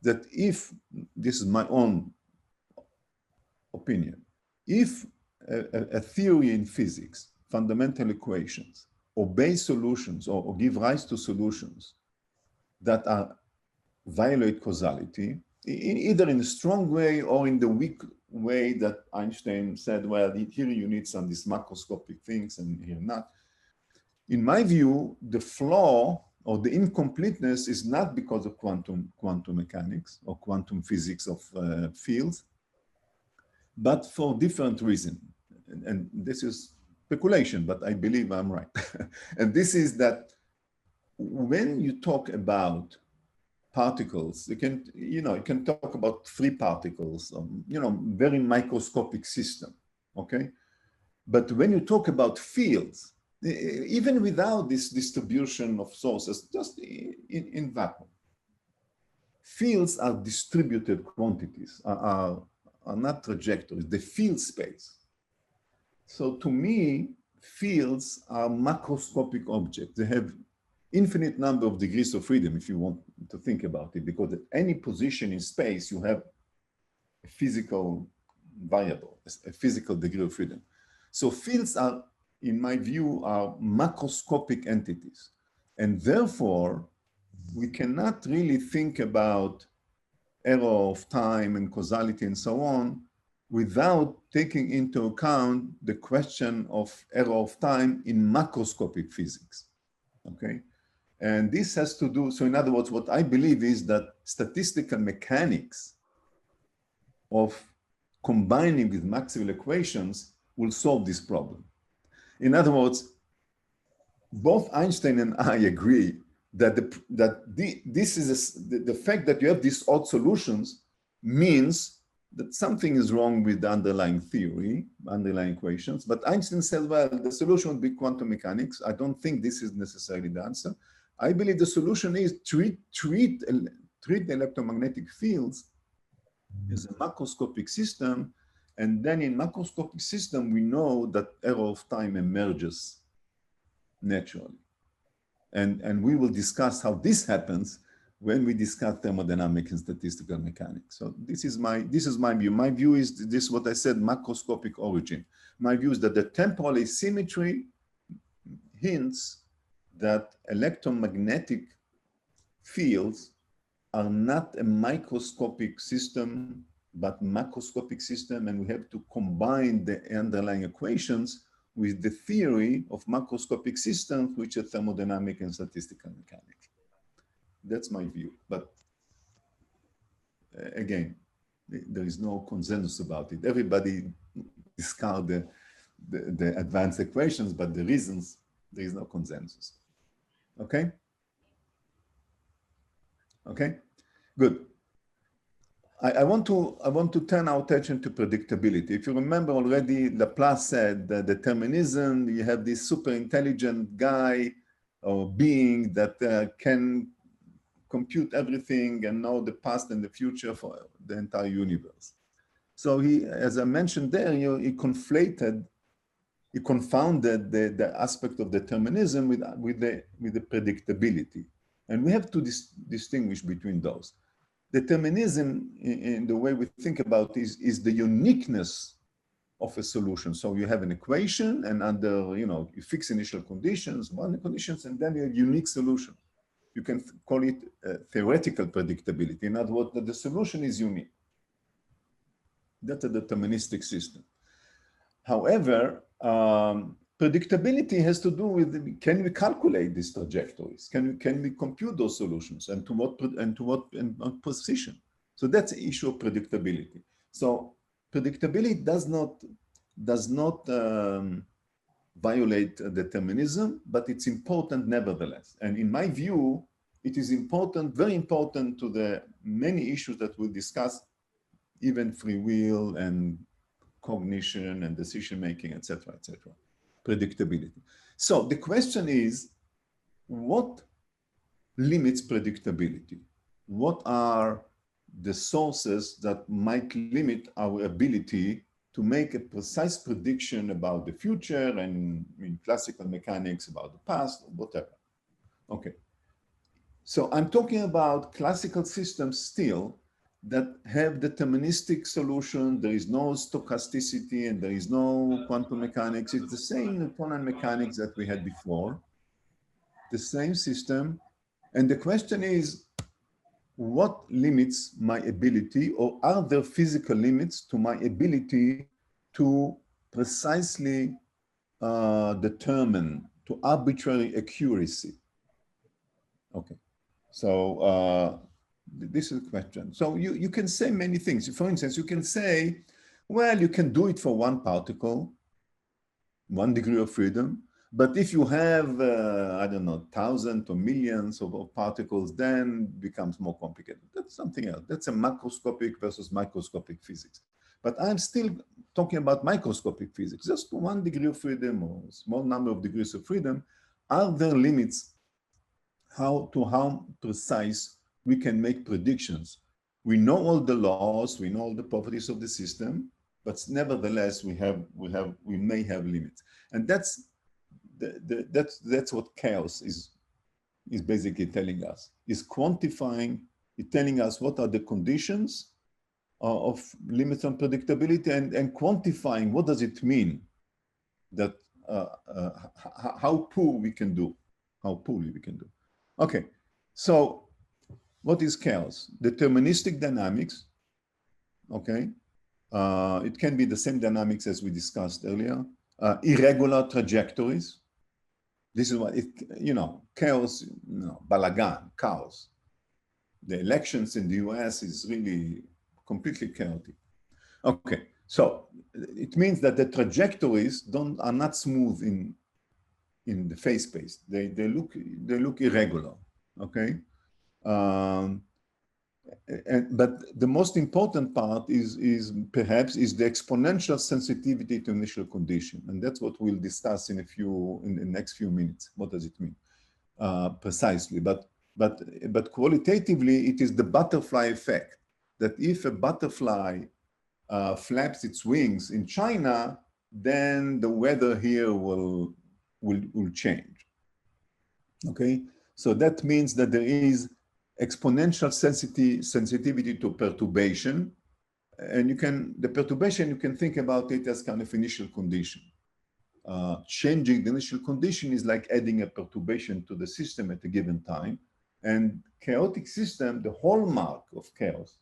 that if, this is my own opinion, if a theory in physics, fundamental equations, obey solutions or give rise to solutions that violate causality, either in a strong way or in the weak way that Einstein said, well, here you need some these macroscopic things and here not. In my view, the flaw or the incompleteness is not because of quantum mechanics or quantum physics of fields, but for different reasons. And this is speculation, but I believe I'm right. And this is that when you talk about particles, you can talk about free particles, very microscopic system, okay? But when you talk about fields, even without this distribution of sources, just in vacuum, fields are distributed quantities, are not trajectories, the field space. So to me, fields are macroscopic objects. They have infinite number of degrees of freedom, if you want to think about it, because at any position in space, you have a physical variable, a physical degree of freedom. So fields are, in my view, are macroscopic entities. And therefore, we cannot really think about error of time and causality and so on without taking into account the question of error of time in macroscopic physics, okay? And this has to do, so in other words, what I believe is that statistical mechanics of combining with Maxwell equations will solve this problem. In other words, both Einstein and I agree that the fact that you have these odd solutions means that something is wrong with the underlying theory, underlying equations, but Einstein said, well, the solution would be quantum mechanics. I don't think this is necessarily the answer. I believe the solution is treat the electromagnetic fields as a macroscopic system, and then in macroscopic system, we know that error of time emerges naturally. And we will discuss how this happens when we discuss thermodynamics and statistical mechanics. So this is my view. My view is this, what I said, macroscopic origin. My view is that the temporal asymmetry hints that electromagnetic fields are not a microscopic system, but macroscopic system, and we have to combine the underlying equations with the theory of macroscopic systems, which are thermodynamic and statistical mechanics. That's my view, but again, there is no consensus about it. Everybody discard the advanced equations, but the reasons, there is no consensus. Okay? Okay, good. I want to turn our attention to predictability. If you remember already, Laplace said that determinism, you have this super intelligent guy or being that can compute everything and know the past and the future for the entire universe. So he, as I mentioned there, he confounded the aspect of determinism with the predictability. And we have to distinguish between those. Determinism, in the way we think about it, is the uniqueness of a solution. So you have an equation, and under, you fix initial conditions, boundary conditions, and then you have a unique solution. You can call it theoretical predictability. In other words, that the solution is unique. That's a deterministic system. However, predictability has to do with, can we calculate these trajectories? Can we compute those solutions, and to what precision? So that's the issue of predictability. So predictability does not violate determinism, but it's important nevertheless. And in my view, it is important, very important to the many issues that we'll discuss, even free will and cognition and decision-making, etc., etc. Predictability. So the question is, what limits predictability? What are the sources that might limit our ability to make a precise prediction about the future and in classical mechanics about the past or whatever? Okay. So I'm talking about classical systems still that have deterministic solution. There is no stochasticity and there is no quantum mechanics. It's the same Newtonian mechanics that we had before, the same system. And the question is, what limits my ability, or are there physical limits to my ability to precisely determine, to arbitrary accuracy? Okay, so this is a question. So you can say many things. For instance, you can say, well, you can do it for one particle, 1 degree of freedom. But if you have, I don't know, thousands or millions of particles, then it becomes more complicated. That's something else. That's a macroscopic versus microscopic physics. But I'm still talking about microscopic physics. Just 1 degree of freedom or a small number of degrees of freedom. Are there limits how precise we can make predictions? We know all the laws, we know all the properties of the system, but nevertheless, we may have limits. And that's what chaos is basically telling us, is quantifying, it's telling us what are the conditions of limits on predictability, and quantifying what does it mean that how poor we can do, how poorly we can do. Okay, so what is chaos? Deterministic dynamics, okay? It can be the same dynamics as we discussed earlier. Irregular trajectories. This is what chaos, balagan, chaos. The elections in the US is really completely chaotic. Okay, so it means that the trajectories are not smooth in the phase space. They look irregular, okay? but the most important part is perhaps the exponential sensitivity to initial condition, and that's what we'll discuss in the next few minutes. What does it mean precisely? But qualitatively, it is the butterfly effect, that if a butterfly flaps its wings in China, then the weather here will change. Okay, so that means that there is exponential sensitivity to perturbation, and the perturbation, you can think about it as kind of initial condition. Changing the initial condition is like adding a perturbation to the system at a given time. And chaotic system, the hallmark of chaos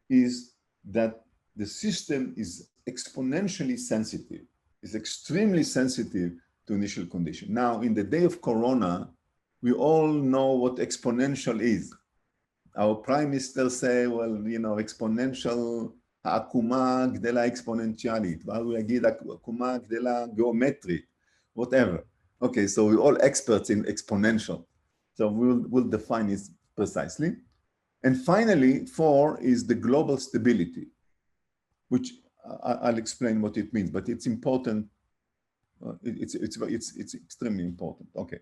is that the system is exponentially sensitive, is extremely sensitive to initial condition. Now, in the day of Corona, we all know what exponential is. Our prime minister say, well, exponential, העקומה גדלה exponentialית, והוא יגיד העקומה גדלה גיאומטרית, whatever. Okay, so we're all experts in exponential. So we'll define it precisely. And finally, 4 is the global stability, which I'll explain what it means, but it's important. It's extremely important. Okay,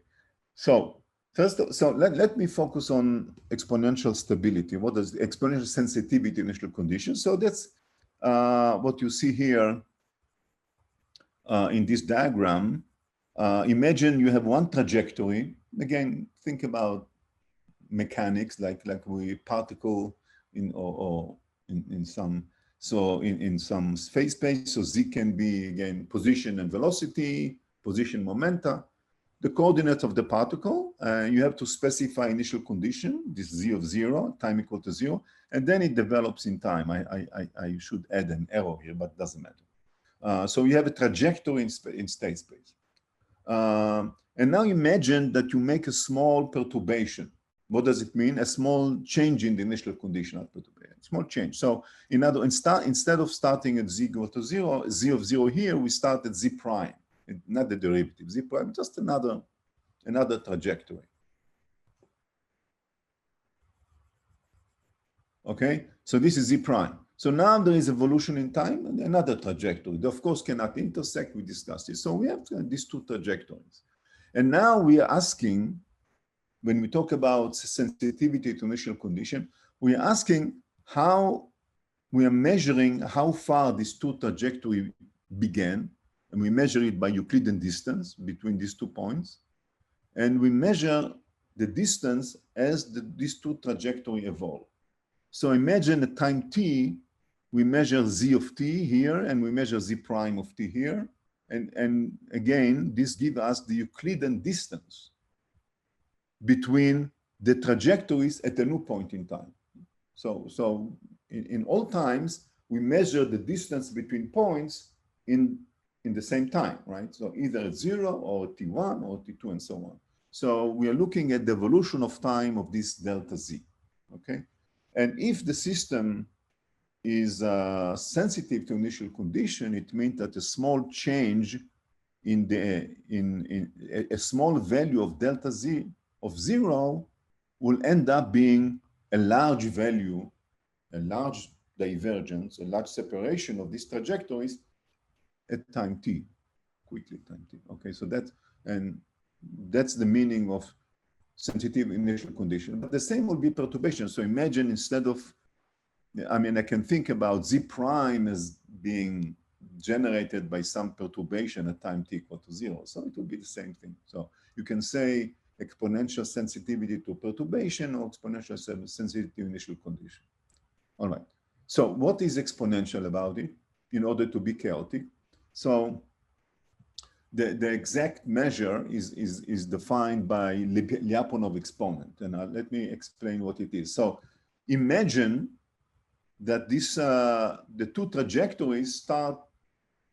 so first, let me focus on exponential stability. What is the exponential sensitivity to initial conditions? So that's what you see here in this diagram. Imagine you have one trajectory. Again, think about mechanics, like we particle in some. So in some phase space, so Z can be, again, position and velocity, position momenta, the coordinates of the particle. You have to specify initial condition, this Z of 0, time equal to 0, and then it develops in time. I should add an error here, but it doesn't matter. So you have a trajectory in state space. And now imagine that you make a small perturbation. What does it mean? A small change in the initial condition of perturbation, small change. So instead of starting at Z equal to 0, Z of 0 here, we start at Z prime, not the derivative. Z prime, just another trajectory. Okay, so this is Z prime. So now there is evolution in time and another trajectory. They, of course, cannot intersect, we discussed it. So we have these two trajectories. And now we are asking, when we talk about sensitivity to initial condition, we are asking how we are measuring how far these two trajectories began, and we measure it by Euclidean distance between these 2 points, and we measure the distance as these two trajectories evolve. So imagine at time t, we measure Z of t here, and we measure Z prime of t here, and again, this gives us the Euclidean distance between the trajectories at a new point in time. So in all times, we measure the distance between points in the same time, right? So either at 0 or t1 or t2 and so on. So we are looking at the evolution of time of this delta Z, okay? And if the system is sensitive to initial condition, it means that a small change in a small value of delta Z of 0 will end up being a large value, a large divergence, a large separation of these trajectories at time t, quickly time t. Okay, so that's the meaning of sensitive initial condition. But the same will be perturbation. So imagine instead of, I can think about Z prime as being generated by some perturbation at time t equal to 0. So it will be the same thing. So you can say exponential sensitivity to perturbation or exponential sensitivity to initial condition. All right. So what is exponential about it in order to be chaotic? So the exact measure is defined by Lyapunov exponent. And let me explain what it is. So imagine that the two trajectories start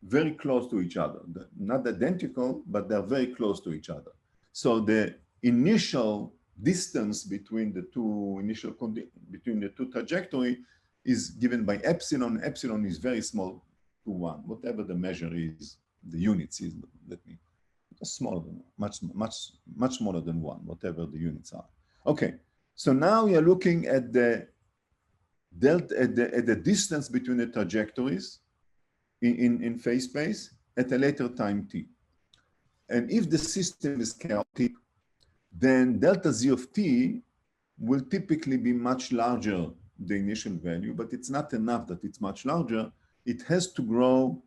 very close to each other. Not identical, but they're very close to each other. So the initial distance between the two trajectory is given by epsilon. Epsilon is very small to 1. Whatever the measure is, the units is, smaller than much smaller than 1, whatever the units are. Okay, so now we are looking at the delta at the distance between the trajectories in phase space at a later time t. And if the system is chaotic, then delta z of t will typically be much larger the initial value, but it's not enough that it's much larger. It has to grow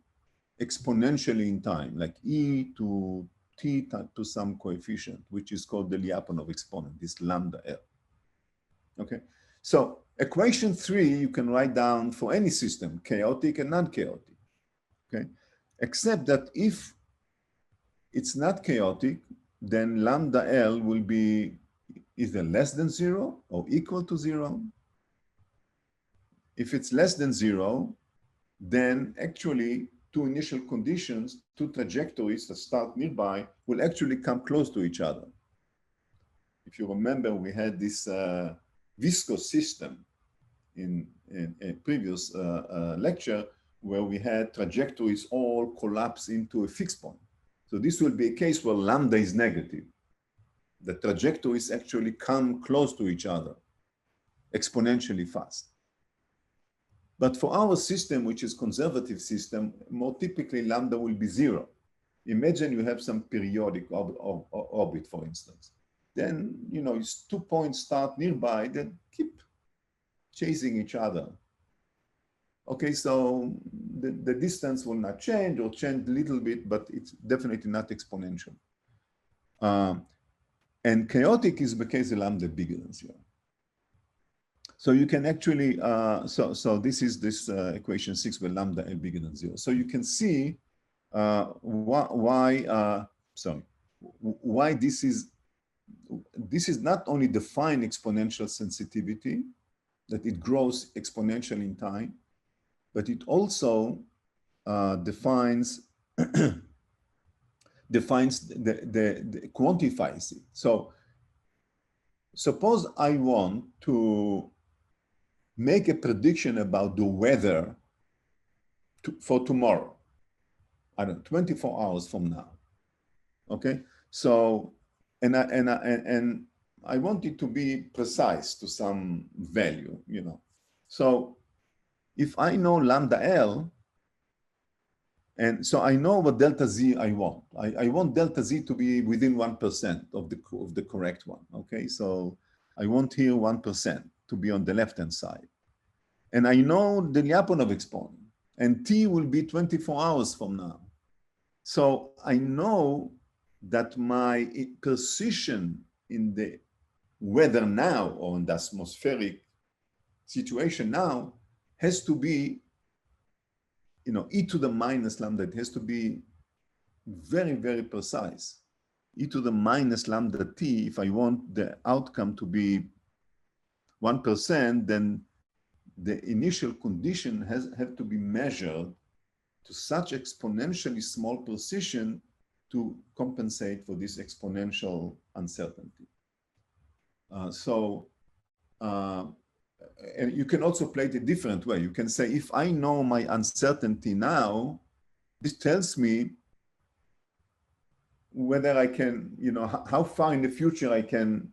exponentially in time, like e to t to some coefficient, which is called the Lyapunov exponent, this lambda L. Okay, so equation 3 you can write down for any system, chaotic and non-chaotic. Okay, except that if it's not chaotic, then lambda L will be either less than 0 or equal to 0. If it's less than 0, then actually two initial conditions, two trajectories that start nearby will actually come close to each other. If you remember, we had this viscous system in a previous lecture where we had trajectories all collapse into a fixed point. So this will be a case where lambda is negative. The trajectories actually come close to each other exponentially fast. But for our system, which is conservative system, more typically lambda will be 0. Imagine you have some periodic orbit, for instance. Then, you know, it's 2 points start nearby that keep chasing each other. Okay, so the distance will not change or change a little bit, but it's definitely not exponential. And chaotic is because the lambda bigger than 0. So you can actually, so this is this equation 6 where lambda L bigger than 0. So you can see why this is not only define exponential sensitivity, that it grows exponentially in time, but it also defines quantifies it. So suppose I want to make a prediction about the weather for tomorrow, I don't know, 24 hours from now. Okay, so and I want it to be precise to some value, you know. So if I know lambda L, and so I know what delta Z I want. I want delta Z to be within 1% of the correct one. Okay, so I want here 1% to be on the left-hand side. And I know the Lyapunov exponent, and T will be 24 hours from now. So I know that my precision in the weather now, or in the atmospheric situation now, has to be, you know, e to the minus lambda. It has to be very, very precise. E to the minus lambda t, if I want the outcome to be 1%, then the initial condition have to be measured to such exponentially small precision to compensate for this exponential uncertainty. And you can also play it a different way. You can say, if I know my uncertainty now, this tells me whether I can, you know, how far in the future I can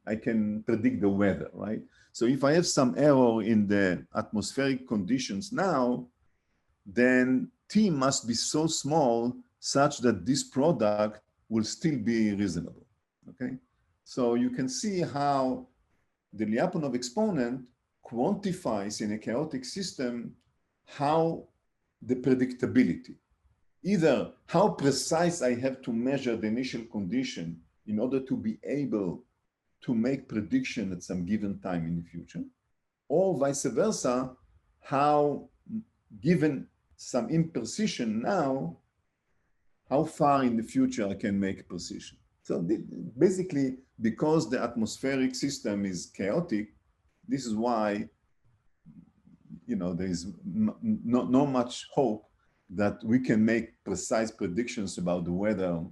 predict the weather, right? So if I have some error in the atmospheric conditions now, then T must be so small such that this product will still be reasonable, okay? So you can see how the Lyapunov exponent quantifies in a chaotic system how the predictability, either how precise I have to measure the initial condition in order to be able to make prediction at some given time in the future, or vice versa, how, given some imprecision now, how far in the future I can make precision. So basically, because the atmospheric system is chaotic, this is why, you know, there is not much hope that we can make precise predictions about the weather,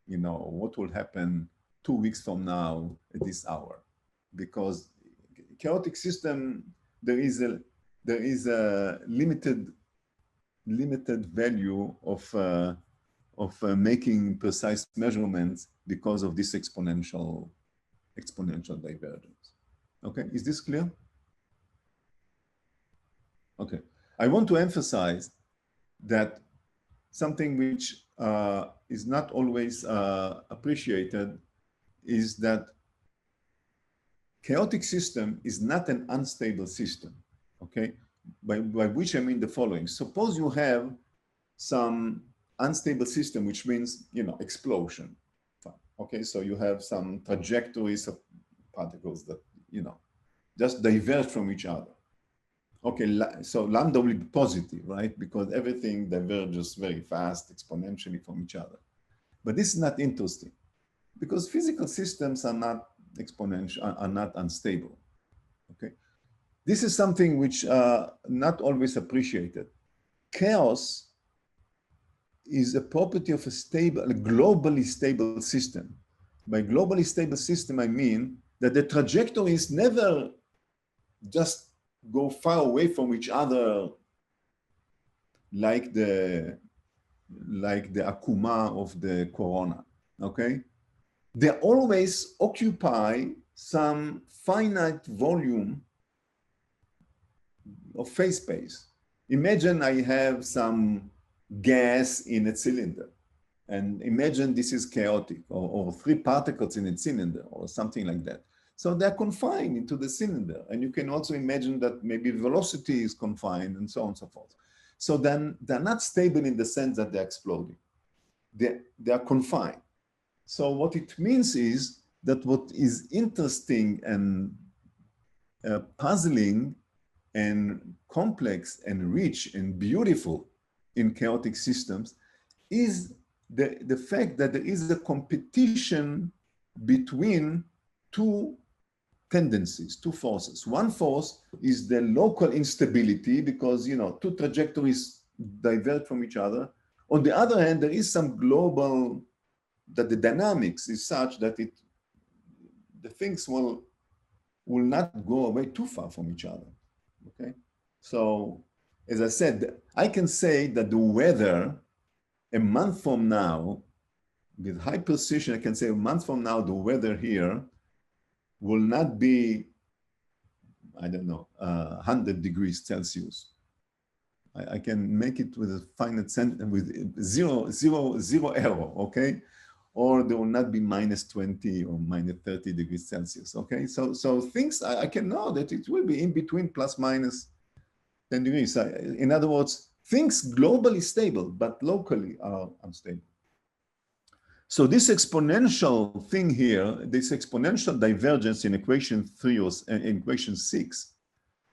you know, what will happen 2 weeks from now at this hour. Because chaotic system, there is a limited value of making precise measurements because of this exponential divergence. Okay, is this clear? Okay. I want to emphasize that something which is not always appreciated is that chaotic system is not an unstable system, okay? By which I mean the following. Suppose you have some unstable system, which means, you know, explosion. Okay, so you have some trajectories of particles that, you know, just diverge from each other. Okay, so lambda will be positive, right? Because everything diverges very fast, exponentially from each other. But this is not interesting because physical systems are not exponential, are not unstable, okay? This is something which not always appreciated. Chaos is a property of a stable, a globally stable system. By globally stable system, I mean that the trajectories never just go far away from each other like the Akuma of the corona, okay? They always occupy some finite volume of phase space. Imagine I have some gas in a cylinder, and imagine this is chaotic, or three particles in a cylinder, or something like that. So they're confined into the cylinder, and you can also imagine that maybe velocity is confined, and so on and so forth. So then they're not stable in the sense that they're exploding. They are confined. So what it means is that what is interesting and puzzling and complex and rich and beautiful in chaotic systems is the fact that there is a competition between two tendencies, two forces. One force is the local instability because, you know, two trajectories diverge from each other. On the other hand, there is some global, that the dynamics is such that the things will not go away too far from each other, okay? So, as I said, I can say that the weather a month from now, with high precision, I can say a month from now, the weather here will not be, I don't know, 100 degrees Celsius. I can make it with a finite sentence with zero error, okay? Or there will not be minus 20 or minus 30 degrees Celsius, okay? So things, I can know that it will be in between plus minus 10 degrees. In other words, things globally stable, but locally are unstable. So this exponential thing here, this exponential divergence in equation 3 or in equation 6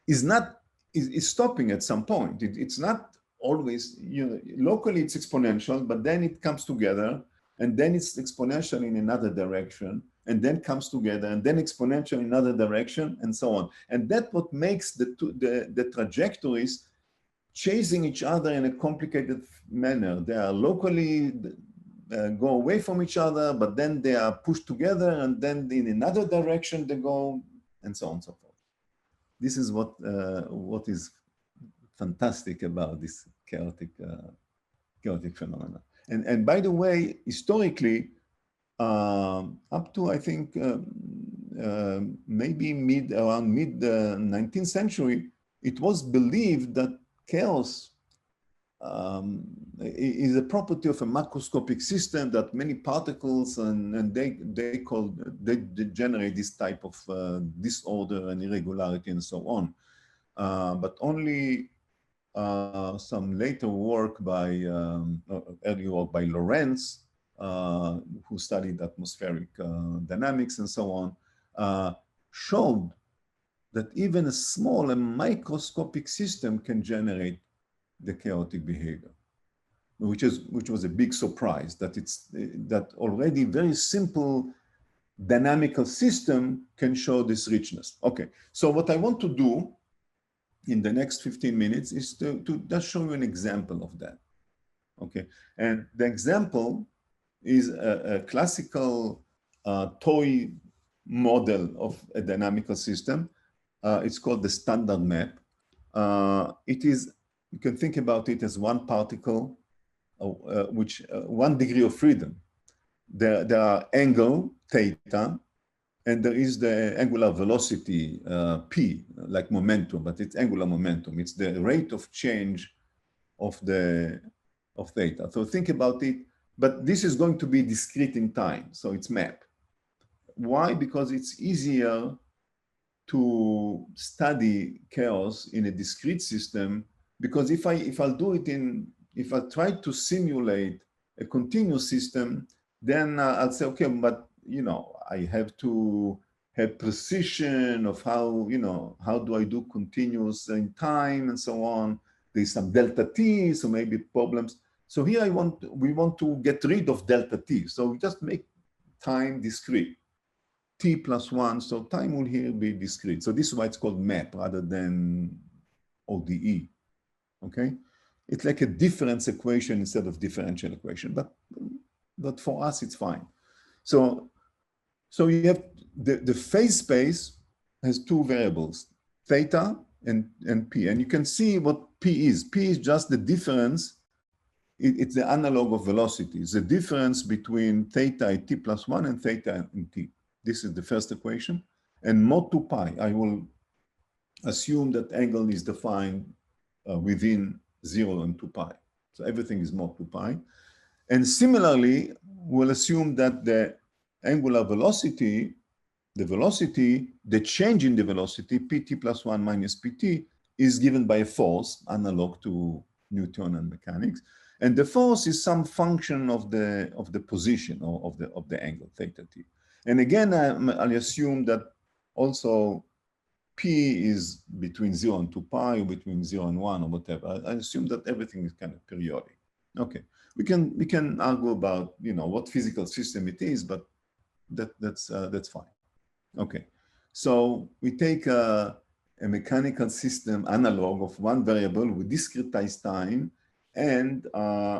is stopping at some point. It's not always, you know, locally it's exponential, but then it comes together, and then it's exponential in another direction, and then comes together, and then exponential in another direction, and so on. And that's what makes the trajectories chasing each other in a complicated manner. They are locally go away from each other, but then they are pushed together, and then in another direction they go, and so on and so forth. This is what is fantastic about this chaotic phenomena. And by the way, historically, up to I think maybe around mid 19th century, it was believed that chaos is a property of a macroscopic system, that many particles and they generate this type of disorder and irregularity and so on. But only some later work by early work by Lorentz, who studied atmospheric dynamics and so on, showed that even a small and microscopic system can generate the chaotic behavior, which was a big surprise, that already very simple dynamical system can show this richness. Okay, so what I want to do in the next 15 minutes is to just show you an example of that. Okay, and the example is a classical toy model of a dynamical system. It's called the standard map. It is, you can think about it as one particle, which 1 degree of freedom. There are angle, theta, and there is the angular velocity, p, like momentum, but it's angular momentum. It's the rate of change of theta. So think about it, but this is going to be discrete in time, so it's map. Why? Because it's easier to study chaos in a discrete system, because if I'll do it if I try to simulate a continuous system, then I'll say, okay, but I have to have precision of how do I do continuous in time and so on. There's some delta t, so maybe problems. So here we want to get rid of delta t. So we just make time discrete, t plus 1, so time will here be discrete. So this is why it's called map rather than ODE, okay? It's like a difference equation instead of differential equation, but for us, it's fine. So you have the phase space has two variables, theta and p, and you can see what p is. P is just the difference. It's the analog of velocity. It's the difference between theta at t plus 1 and theta and t. This is the first equation. And mod 2 pi, I will assume that angle is defined within 0 and 2 pi. So everything is mod 2 pi. And similarly, we'll assume that the angular velocity, the change in the velocity, pt plus 1 minus pt, is given by a force analog to Newtonian mechanics. And the force is some function of the position or of the angle, theta t. And again, I'll assume that also p is between 0 and 2 pi, or between 0 and 1, or whatever. I assume that everything is kind of periodic. Okay, we can argue about what physical system it is, but that's fine. Okay, so we take a mechanical system analog of one variable with discretized time, and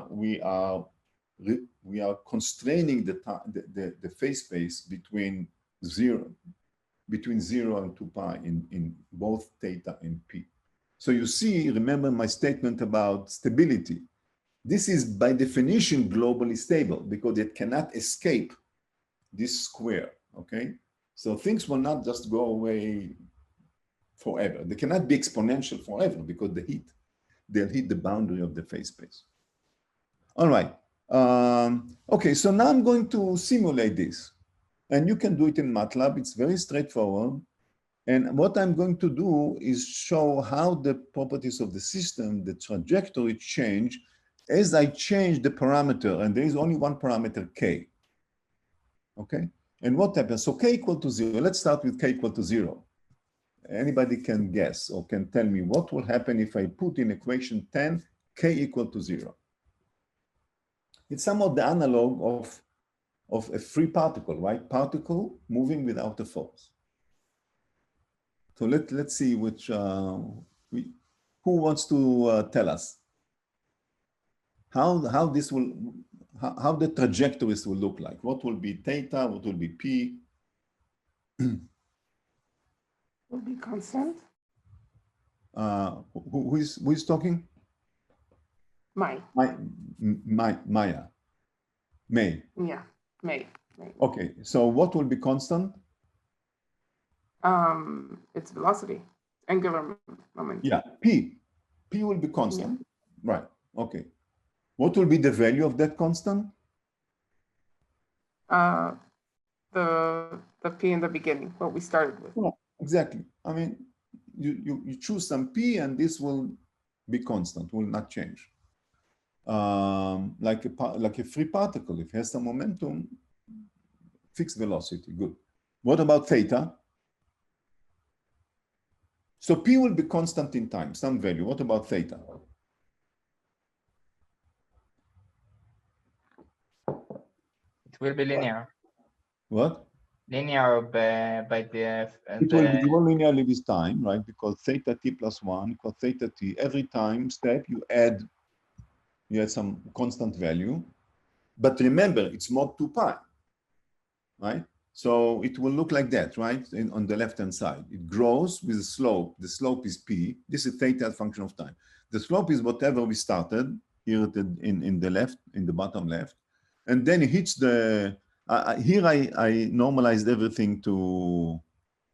we are constraining the phase space between 0 and 2 pi in both theta and p. So you see, remember my statement about stability. This is by definition globally stable because it cannot escape this square, okay? So things will not just go away forever. They cannot be exponential forever because they'll hit the boundary of the phase space. All right. Okay, so now I'm going to simulate this. And you can do it in MATLAB. It's very straightforward. And what I'm going to do is show how the properties of the system, the trajectory change as I change the parameter. And there is only one parameter, k. Okay? And what happens? So k equal to 0. Let's start with k equal to 0. Anybody can guess or can tell me what will happen if I put in equation 10, k equal to 0. It's somewhat the analog of a free particle, right? Particle moving without a force. So let's see which, who wants to tell us how the trajectories will look like? What will be theta? What will be p? Will be constant. Who is talking? Maya. May. Yeah, May. Okay, so what will be constant? Its velocity, angular momentum. Yeah, p will be constant. Yeah. Right. Okay. What will be the value of that constant? The p in the beginning, what we started with. Yeah, exactly. I mean, you choose some p, and this will be constant, will not change. Like a free particle, if it has some momentum, fixed velocity, good. What about theta? So p will be constant in time, some value. What about theta? It will be linear. What? Linear by the... It will be linearly with time, right? Because theta t plus 1 equals theta t. Every time step you add some constant value. But remember, it's mod 2 pi, right? So it will look like that, right? On the left-hand side. It grows with a slope. The slope is p. This is theta as function of time. The slope is whatever we started here in the left, in the bottom left. And then it hits the, Here I normalized everything to,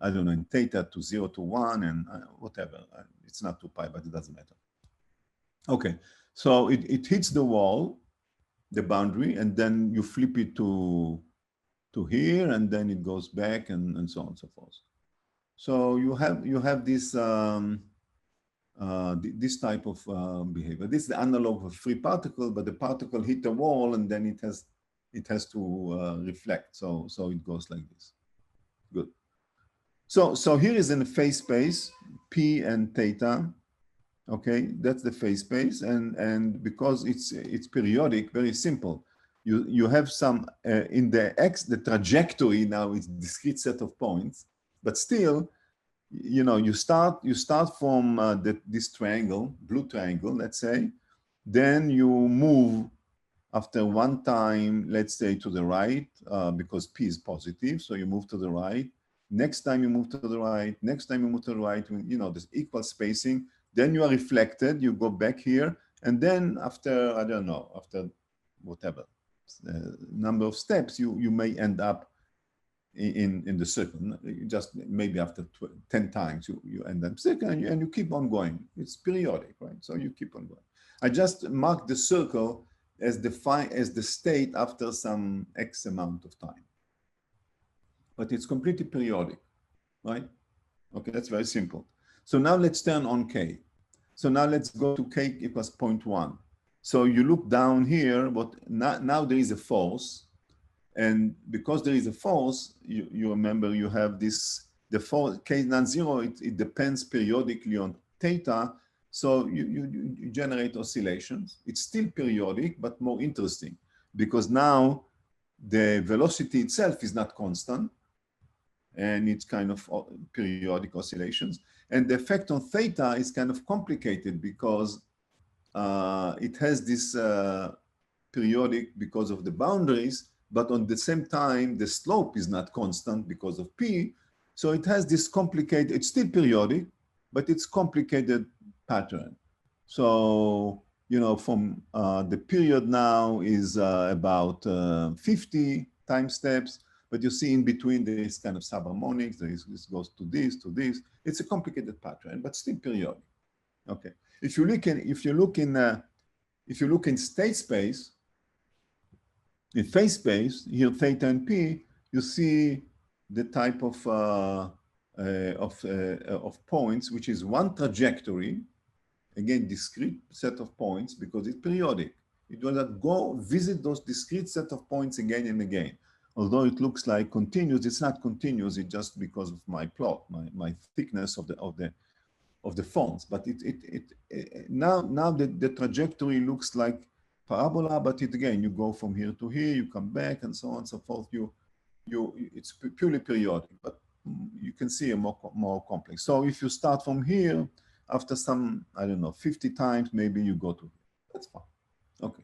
I don't know, in theta to 0 to 1 and whatever. It's not 2 pi, but it doesn't matter. Okay, so it hits the wall, the boundary, and then you flip it to here, and then it goes back, and so on and so forth. So you have this this type of behavior. This is the analog of a free particle, but the particle hit the wall, and then it has to reflect. So it goes like this. Good. So here is in the phase space, P and theta. Okay, that's the phase space, and because it's periodic, very simple. You have some in the x, the trajectory now is discrete set of points, but still, you know, you start from this triangle, blue triangle, let's say, then you move after one time, let's say to the right, because P is positive, so you move to the right. Next time you move to the right, next time you move to the right, you know, there's equal spacing. Then you are reflected, you go back here, and then after, I don't know, after whatever number of steps, you may end up in the circle. Just maybe after 10 times, you end up circle, and you keep on going. It's periodic, right? So you keep on going. I just marked the circle as the state after some X amount of time. But it's completely periodic, right? Okay, that's very simple. So now let's turn on K. So now let's go to K equals 0.1. So you look down here, but now there is a force. And because there is a force, you remember you have this, the force, K non-zero, it depends periodically on theta. So you generate oscillations. It's still periodic, but more interesting because now the velocity itself is not constant and it's kind of periodic oscillations. And the effect on theta is kind of complicated because it has this periodic because of the boundaries, but on the same time, the slope is not constant because of P. So it has this complicated, it's still periodic, but it's complicated pattern. So, you know, from the period now is about 50 time steps, but you see in between there is kind of subharmonics, this goes to this, to this. It's a complicated pattern, but still periodic. Okay. If you look in state space, in phase space, here theta and P, you see the type of points, which is one trajectory, again, discrete set of points because it's periodic. You do not go visit those discrete set of points again and again. Although it looks like continuous, it's not continuous. It's just because of my plot, my thickness of the fonts. But now the trajectory looks like parabola, but again, you go from here to here, you come back, and so on and so forth. It's purely periodic, but you can see a more complex. So if you start from here, after some, I don't know, 50 times, maybe you go to here. That's fine. Okay.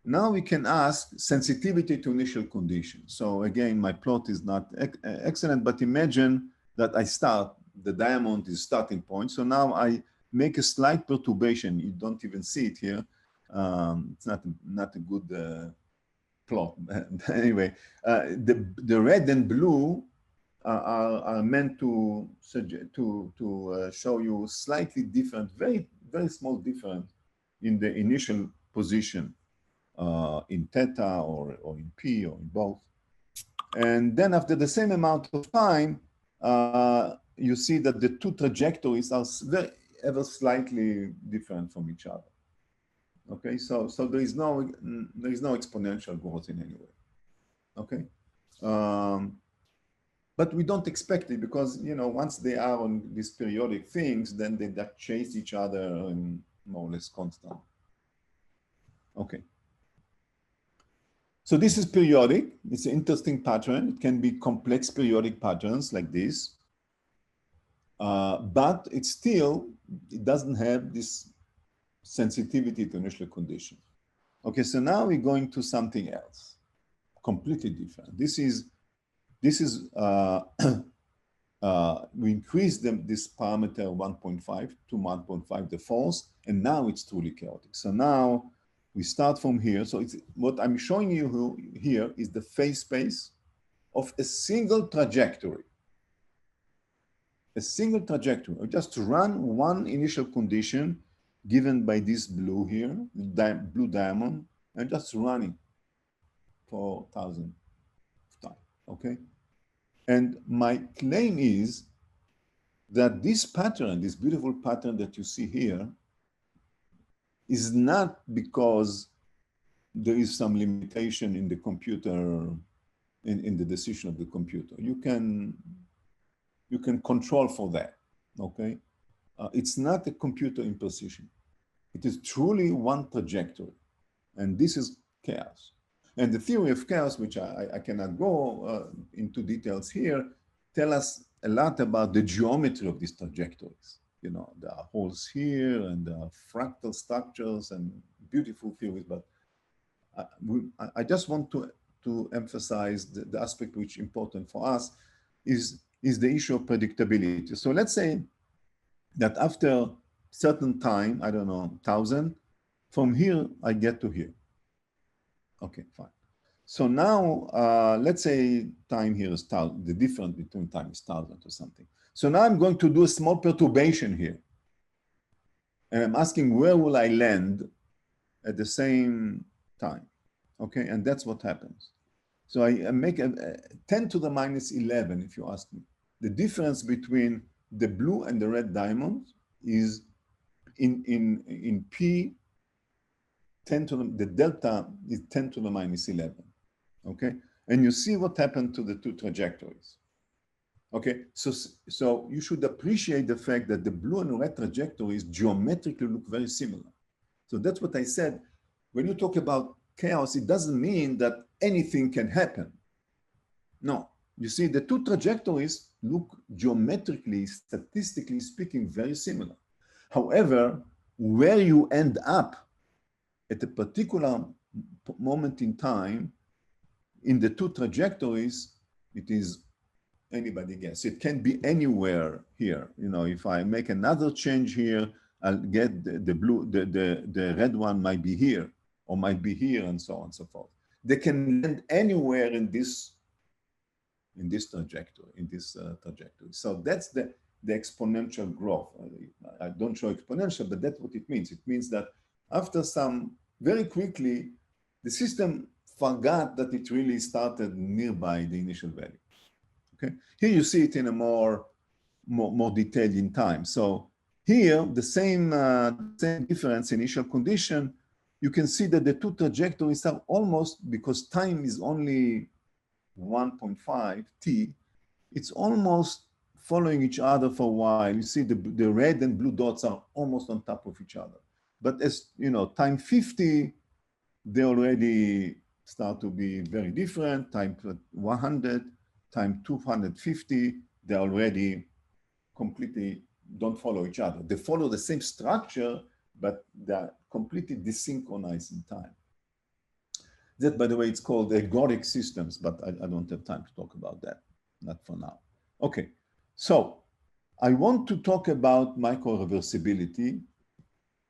Now we can ask sensitivity to initial conditions. So again, my plot is not excellent, but imagine that I start, the diamond is starting point. So now I make a slight perturbation. You don't even see it here. It's not a good plot. Anyway, the red and blue are meant to show you slightly different, very, very small difference in the initial position in theta or in P or in both. And then after the same amount of time, you see that the two trajectories are ever slightly different from each other. Okay, so there is no exponential growth in any way. Okay, but we don't expect it because, you know, once they are on these periodic things, then they chase each other and more or less constant. Okay. So this is periodic. It's an interesting pattern. It can be complex periodic patterns like this, but it doesn't have this sensitivity to initial conditions. Okay, so now we're going to something else, completely different. This is we increased this parameter 1.5 to 1.5, the force, and now it's truly chaotic. So now We start from here. So it's, what I'm showing you here is the phase space of a single trajectory. A single trajectory. I just run one initial condition given by this blue here, blue diamond, and just running for 1,000 times, okay? And my claim is that this pattern, this beautiful pattern that you see here, is not because there is some limitation in the computer, in the decision of the computer. You can control for that, okay? It's not a computer imposition. It is truly one trajectory, and this is chaos. And the theory of chaos, which I cannot go into details here, tell us a lot about the geometry of these trajectories. You know, there are holes here, and there are fractal structures and beautiful theories, but I just want to emphasize the aspect which is important for us is the issue of predictability. So let's say that after certain time, I don't know, 1,000, from here, I get to here. Okay, fine. So now, let's say time here is 1,000, the difference between time is 1,000 or something. So now I'm going to do a small perturbation here. And I'm asking, where will I land at the same time? Okay, and that's what happens. So I make a 10 to the minus 11, if you ask me. The difference between the blue and the red diamonds is in P, 10 to the delta is 10 to the minus 11, okay? And you see what happened to the two trajectories. Okay, so you should appreciate the fact that the blue and red trajectories geometrically look very similar. So that's what I said. When you talk about chaos, it doesn't mean that anything can happen. No, you see the two trajectories look geometrically, statistically speaking, very similar. However, where you end up at a particular moment in time in the two trajectories, it is anybody guess. It can be anywhere here. You know, if I make another change here, I'll get the blue, the red one might be here or might be here, and so on and so forth. They can land anywhere in this trajectory, trajectory. So that's the exponential growth. I don't show exponential, but that's what it means. It means that after some, very quickly, the system forgot that it really started nearby the initial value. Okay, here you see it in a more detail in time. So here, the same difference initial condition, you can see that the two trajectories are almost, because time is only 1.5 t, it's almost following each other for a while. You see the red and blue dots are almost on top of each other. But as you know, time 50, they already start to be very different. Time 100, time 250, they already completely don't follow each other. They follow the same structure, but they're completely desynchronized in time. That, by the way, it's called ergodic systems, but I don't have time to talk about that, not for now. Okay, so I want to talk about micro-reversibility,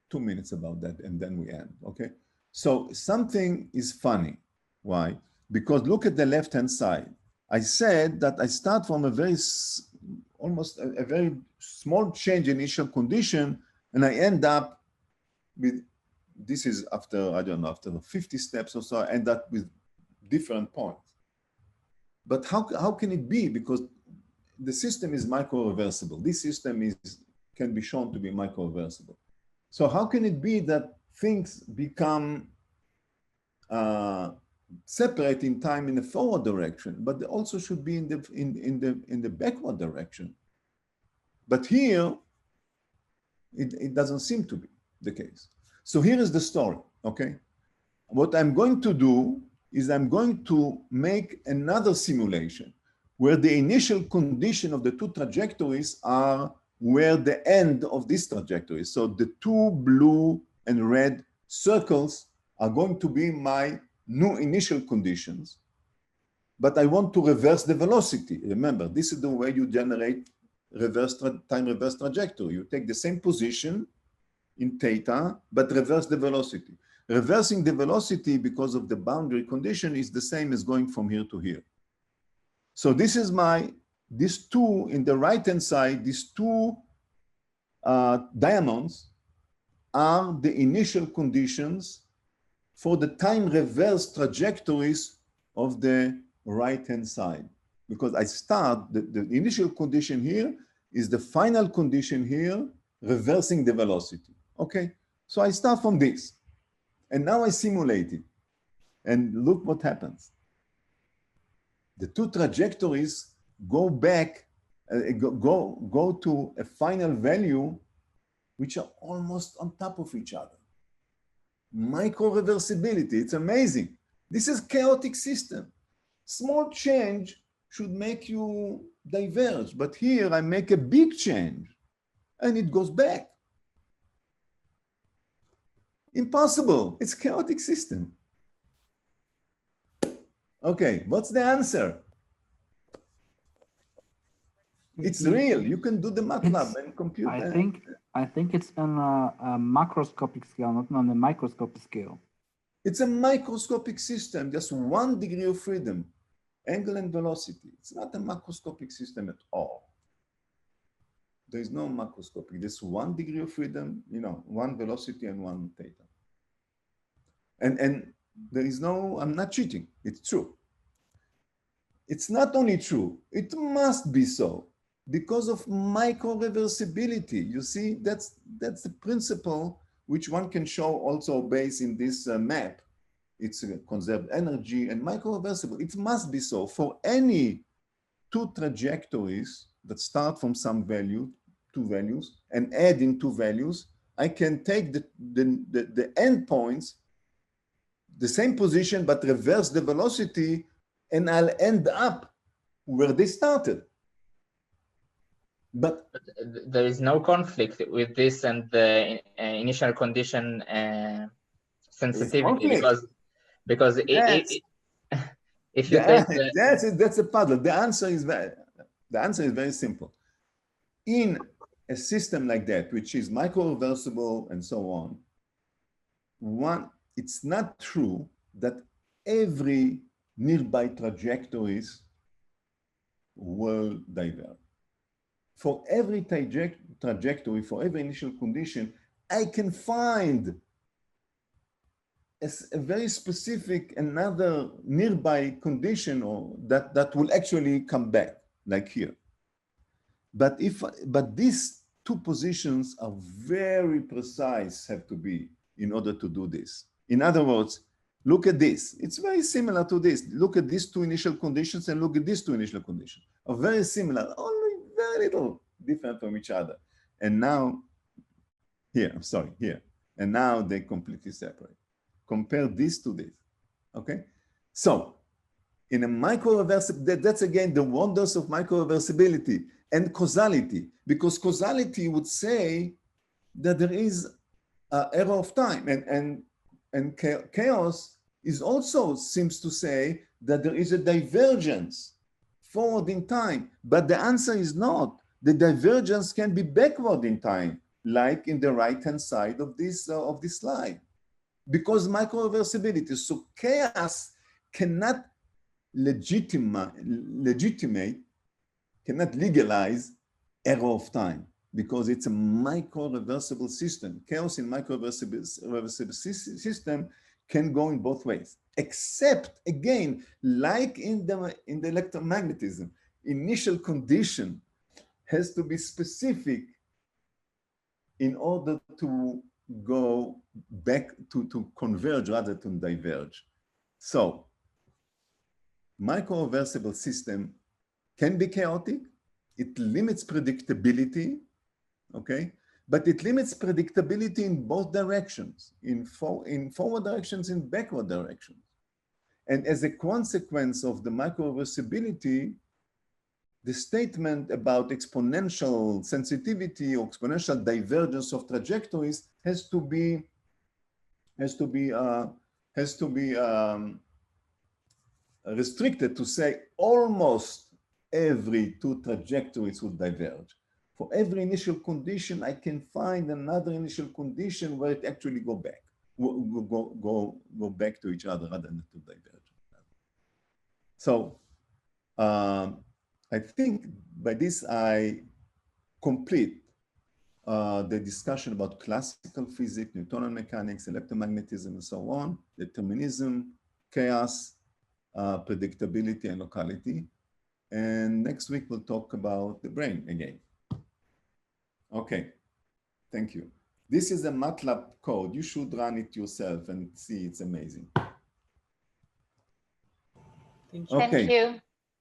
2 minutes about that, and then we end, okay? So something is funny. Why? Because look at the left-hand side. I said that I start from a very, almost a very small change in initial condition, and I end up with, this is after, I don't know, after the 50 steps or so, I end up with different points. But how can it be? Because the system is micro-reversible. This system can be shown to be micro-reversible. So how can it be that things become separate in time in the forward direction, but they also should be in the backward direction? But here, it doesn't seem to be the case. So here is the story, okay? What I'm going to do is I'm going to make another simulation where the initial condition of the two trajectories are where the end of this trajectory. So the two blue and red circles are going to be my new initial conditions, but I want to reverse the velocity. Remember, this is the way you generate time reverse trajectory. You take the same position in theta, but reverse the velocity. Reversing the velocity because of the boundary condition is the same as going from here to here. So this is these two in the right-hand side, these two diamonds are the initial conditions for the time reverse trajectories of the right-hand side. Because I start, the initial condition here is the final condition here, reversing the velocity. Okay, so I start from this. And now I simulate it. And look what happens. The two trajectories go back, go to a final value which are almost on top of each other. Micro-reversibility, it's amazing. This is chaotic system. Small change should make you diverge, but here I make a big change and it goes back. Impossible, it's chaotic system. Okay, what's the answer? It's real. You can do the MATLAB and compute. I think it's on a macroscopic scale, not on a microscopic scale. It's a microscopic system, just 1 degree of freedom, angle and velocity. It's not a macroscopic system at all. There is no macroscopic. There's 1 degree of freedom, 1 velocity and 1 theta. And there is no, I'm not cheating. It's true. It's not only true, it must be so. Because of micro-reversibility. You see, that's the principle which one can show also based in this map. It's conserved energy and micro-reversible. It must be so for any two trajectories that start from some value, two values, and add in two values. I can take the endpoints, the same position, but reverse the velocity, and I'll end up where they started. But there is no conflict with this and the initial condition sensitivity because if you take that's a puzzle. The answer is very simple. In a system like that, which is micro-reversible and so on, it's not true that every nearby trajectories will diverge. For every trajectory, for every initial condition, I can find a very specific another nearby condition or that will actually come back, like here. But these two positions are very precise, have to be in order to do this. In other words, look at this. It's very similar to this. Look at these two initial conditions and look at these two initial conditions. Are very similar, only very little different from each other. And now, here. And now they completely separate. Compare this to this, okay? So, in a micro-reversibility, that's again the wonders of micro-reversibility and causality, because causality would say that there is an error of time, and chaos is also seems to say that there is a divergence forward in time, but the answer is not. The divergence can be backward in time, like in the right-hand side of this slide, because micro-reversibility. So chaos cannot legitimate, cannot legalize error of time, because it's a micro-reversible system. Chaos in micro-reversible system can go in both ways, except again, like in the electromagnetism, initial condition has to be specific in order to go back to converge rather than diverge. So micro-reversible system can be chaotic. It limits predictability, okay? But it limits predictability in both directions, in forward directions and backward directions. And as a consequence of the micro-reversibility, the statement about exponential sensitivity or exponential divergence of trajectories has to be restricted to say almost every two trajectories will diverge. For every initial condition, I can find another initial condition where it actually go back. go back to each other rather than to diverge. So I think by this I complete the discussion about classical physics, Newtonian mechanics, electromagnetism, and so on, determinism, chaos, predictability, and locality. And next week, we'll talk about the brain again. Okay, thank you. This is a MATLAB code. You should run it yourself and see it's amazing. Thank you. Okay. Thank you.